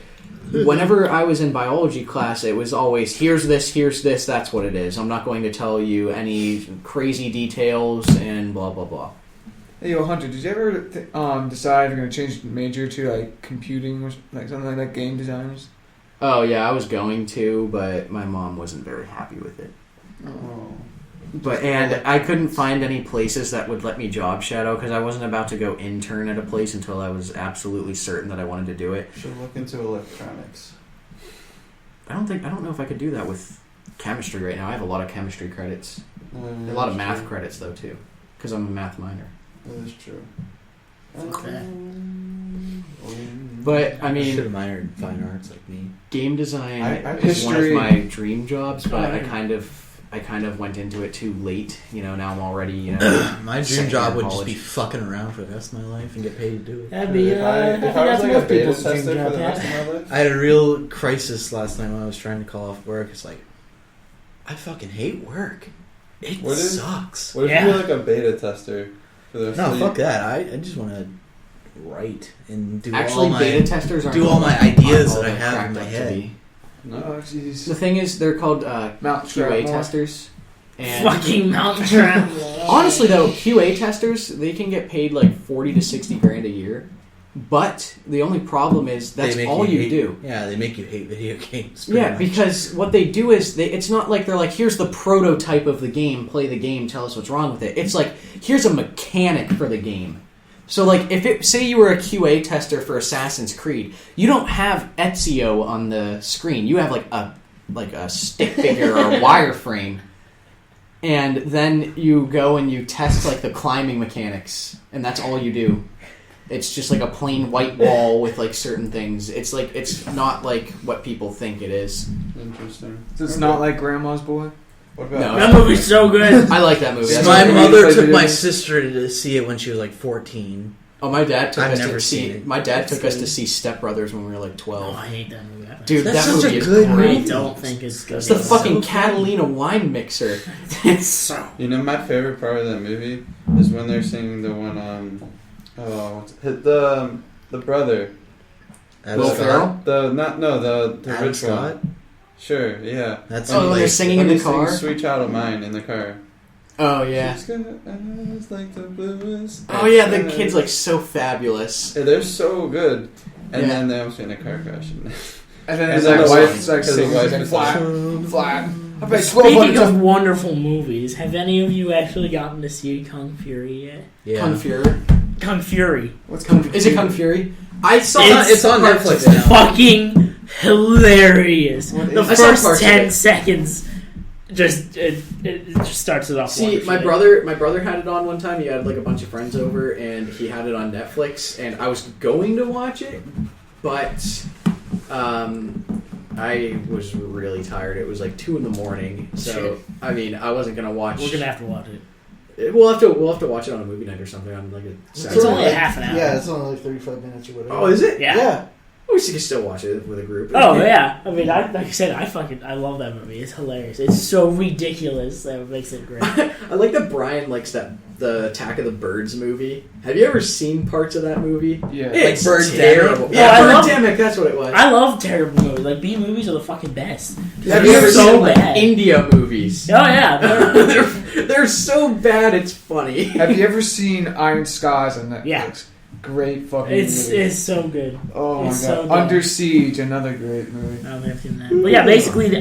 whenever I was in biology class, it was always here's this, that's what it is. I'm not going to tell you any crazy details and blah blah blah. Hey, yo, Hunter, did you ever decide you're going to change major to like computing or like something like that, game designers? Oh yeah, I was going to, but my mom wasn't very happy with it. Oh. And I couldn't find any places that would let me job shadow because I wasn't about to go intern at a place until I was absolutely certain that I wanted to do it. Should look into electronics. I don't know if I could do that with chemistry right now. I have a lot of chemistry credits, a lot of math credits though too, because I'm a math minor. That is true. Okay. But I should mean, have minored in fine arts like me. game design I- is one of history. my dream jobs, but Oh, I yeah. kind of went into it too late. You know, now I'm already, you know, My dream second job year would of just be college. fucking around for the rest of my life and get paid to do it. That'd be. If I think was that's like a most beta people's dream tester for job, the yeah. rest of my life, I had a real crisis last night when I was trying to call off work. It's like, I fucking hate work. It What is- sucks. what if Yeah. you were like a beta tester for the rest No, of fuck that. I just want to write and do actually all my beta testers aren't do all my aren't ideas all that I they're have in cracked my up to head. be. No. Oh, jeez. The thing is, they're called Mount QA Stratmore. testers. And Fucking Mountain Travel. honestly, though, QA testers they can get paid like 40 to 60 grand a year. But the only problem is that's They make all you hate- do. Yeah, they make you hate video games. pretty Yeah, much. because what they do is it's not like they're like, here's the prototype of the game, play the game, tell us what's wrong with it. It's like, here's a mechanic for the game. So like, say you were a QA tester for Assassin's Creed, you don't have Ezio on the screen. You have like a stick figure or a wireframe. And then you go and you test like the climbing mechanics, and that's all you do. It's just like a plain white wall with like certain things. It's like it's not like what people think it is. Interesting. So it's Okay. not like Grandma's Boy? What No. about That movie's so good. I like that movie. That's my what- mother Like took they my do. sister to see it when she was like 14. Oh, my dad took I've us never to see. seen it. My dad took us to see Step Brothers when we were like Oh, 12. I hate that movie. Dude, That's that such movie a is good I great. movie. don't think it's good. It's the fucking so Catalina wine mixer. It's so. You know, my favorite part of that movie is when they're singing the one the brother. Adam Will Scott. Ferrell? The Adam rich Scott. one. Sure, yeah. That's Oh, when they're like, singing When in they the car. sing "Sweet Child of Mine" in the car. Oh yeah. She's got eyes like the bluest. Oh yeah. The kid's like so fabulous. Yeah, they're so good. And Yeah. then they almost get in a car crash. And then And his then the ex-wife's like wife- his singing wife like is flat. I paid Speaking $1,200 of wonderful movies, have any of you actually gotten to see Kung Fury yet? yeah. Kung Fury. Kung Fury. What's Is it Kung Fury? I saw It's on parts Netflix of it. now. Fucking hilarious. What The is- I saw first parts of 10 it. seconds just it just starts it off. See, my brother had it on one time. He had like a bunch of friends over, and he had it on Netflix. And I was going to watch it, but I was really tired. It was like 2 a.m. So Shit. I mean, I wasn't gonna watch. We're gonna have to watch it. We'll have to watch it on a movie night or something on like a Saturday. It's only a half an hour. Yeah, it's only like 35 minutes or whatever. Oh, is it? Yeah. We should still watch it with a group. Oh yeah. I mean, like I said, I love that movie. It's hilarious. It's so ridiculous that it makes it great. I like that Brian likes the Attack of the Birds movie. Have you ever seen parts of that movie? Yeah. It's Birdemic? terrible. Oh, Yeah, I love- Birdemic, that's what it was. I love terrible movies. Like B movies are the fucking best. Have They're you ever so seen like bad. India movies? Oh yeah. they're- They're so bad it's funny. Have you ever seen Iron Skies on Netflix? Yeah. Great fucking It's movie. so good. Oh my it's god. so good. Under Siege, another great movie. I don't know if you've seen that. But yeah, basically the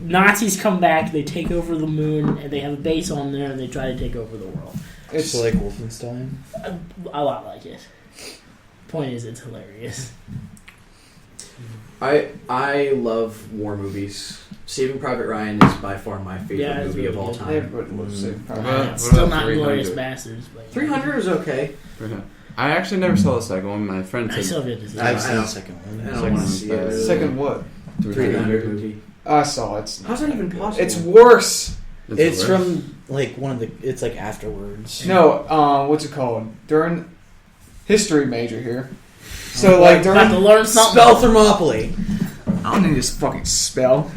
Nazis come back, they take over the moon, and they have a base on there, and they try to take over the world. It's like Wolfenstein. A lot like it. Point is, it's hilarious. I love war movies. Saving Private Ryan is by far my favorite Yeah, it's movie really of all good. time. Everybody loves Saving Private What Ryan. about- It's still what not about Glorious 300? Bastards. But 300 is okay. I actually never saw the second one. My friend I said still have yet to see I've it. seen the second I one. don't Second want to one's see better. it. Second what? 300 movie. I saw it. It's How's that even possible? It's worse. It's from like one of the. It's like afterwards. No, what's it called? During history major here. So like About to during learn something. Spell Thermopylae. I don't need this fucking spell.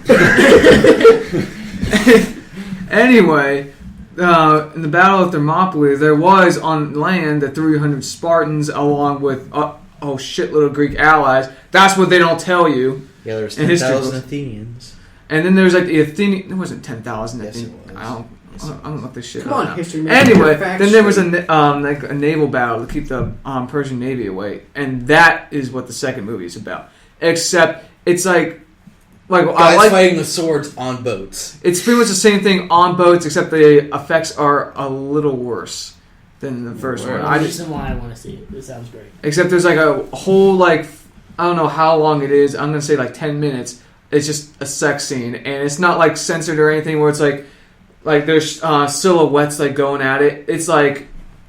Anyway, in the Battle of Thermopylae, there was on land the 300 Spartans along with shitload of Greek allies. That's what they don't tell you. Yeah, there was In history 10,000 books. Athenians. And then there's like the Athenian. There wasn't 10,000. Yes, it was. I don't look this shit Come up on, now. history major. Anyway, Get facts then there was straight. like a naval battle to keep the Persian Navy away, and that is what the second movie is about. Except it's like I Guys like fighting with swords on boats. it's pretty much the same thing on boats, except the effects are a little worse than the first one. The reason why I want to see it. It sounds great. Except there's like a whole like I don't know how long it is. I'm gonna say like 10 minutes. It's just a sex scene, and it's not like censored or anything. Where it's like there's silhouettes like going at it. It's like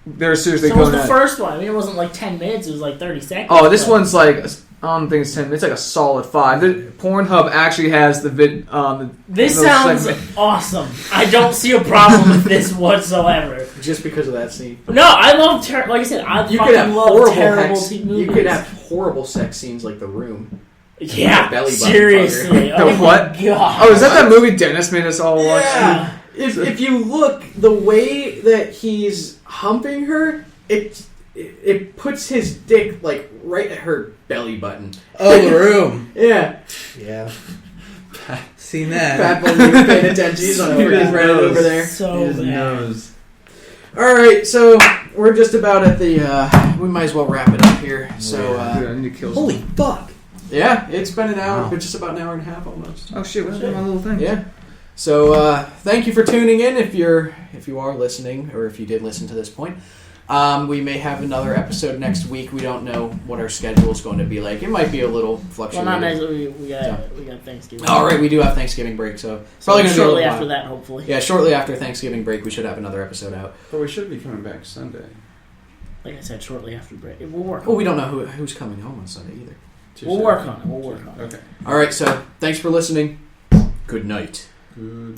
they're seriously So was going the at it. first one. I mean, it wasn't like 10 minutes. It was like 30 seconds. Oh, this but- one's like I don't think it's 10 minutes. It's like a solid 5. The Pornhub actually has the vid. This those sounds segments. awesome. I don't see a problem with this whatsoever. Just because of that scene. No, I love like I said, I You could fucking have love horrible terrible sex. movies. You could have horrible sex scenes like The Room. yeah, belly button seriously. fucker. Oh The what? my God. Oh, is that movie Dennis made us all watch? Yeah. If you look, the way that he's humping her, it puts his dick like right at her belly button. Oh, The Room. Yeah. Yeah. Seen that. Fat Boy was paying attention. He's on freaking Reddit over there. So His bad. nose. Alright, so we're just about at the, we might as well wrap it up here. So, Dude, I need to kill Holy someone. fuck. yeah, it's been an hour, Wow. but just about an hour and a half almost. Oh shit! What's my little thing? Yeah. So, thank you for tuning in if you are listening, or if you did listen to this point. We may have another episode next week. We don't know what our schedule is going to be like. It might be a little Well, fluctuating. not nice. We got Thanksgiving. All right, we do have Thanksgiving break, so So probably going to be a shortly little after while. that, hopefully. Yeah, shortly after Thanksgiving break, we should have another episode out. But we should be coming back Sunday. Like I said, shortly after break. We'll work. Well, On we it. don't know who's coming home on Sunday either. We'll work on it. We'll work on it. Okay. All right, so thanks for listening. Good night. Good.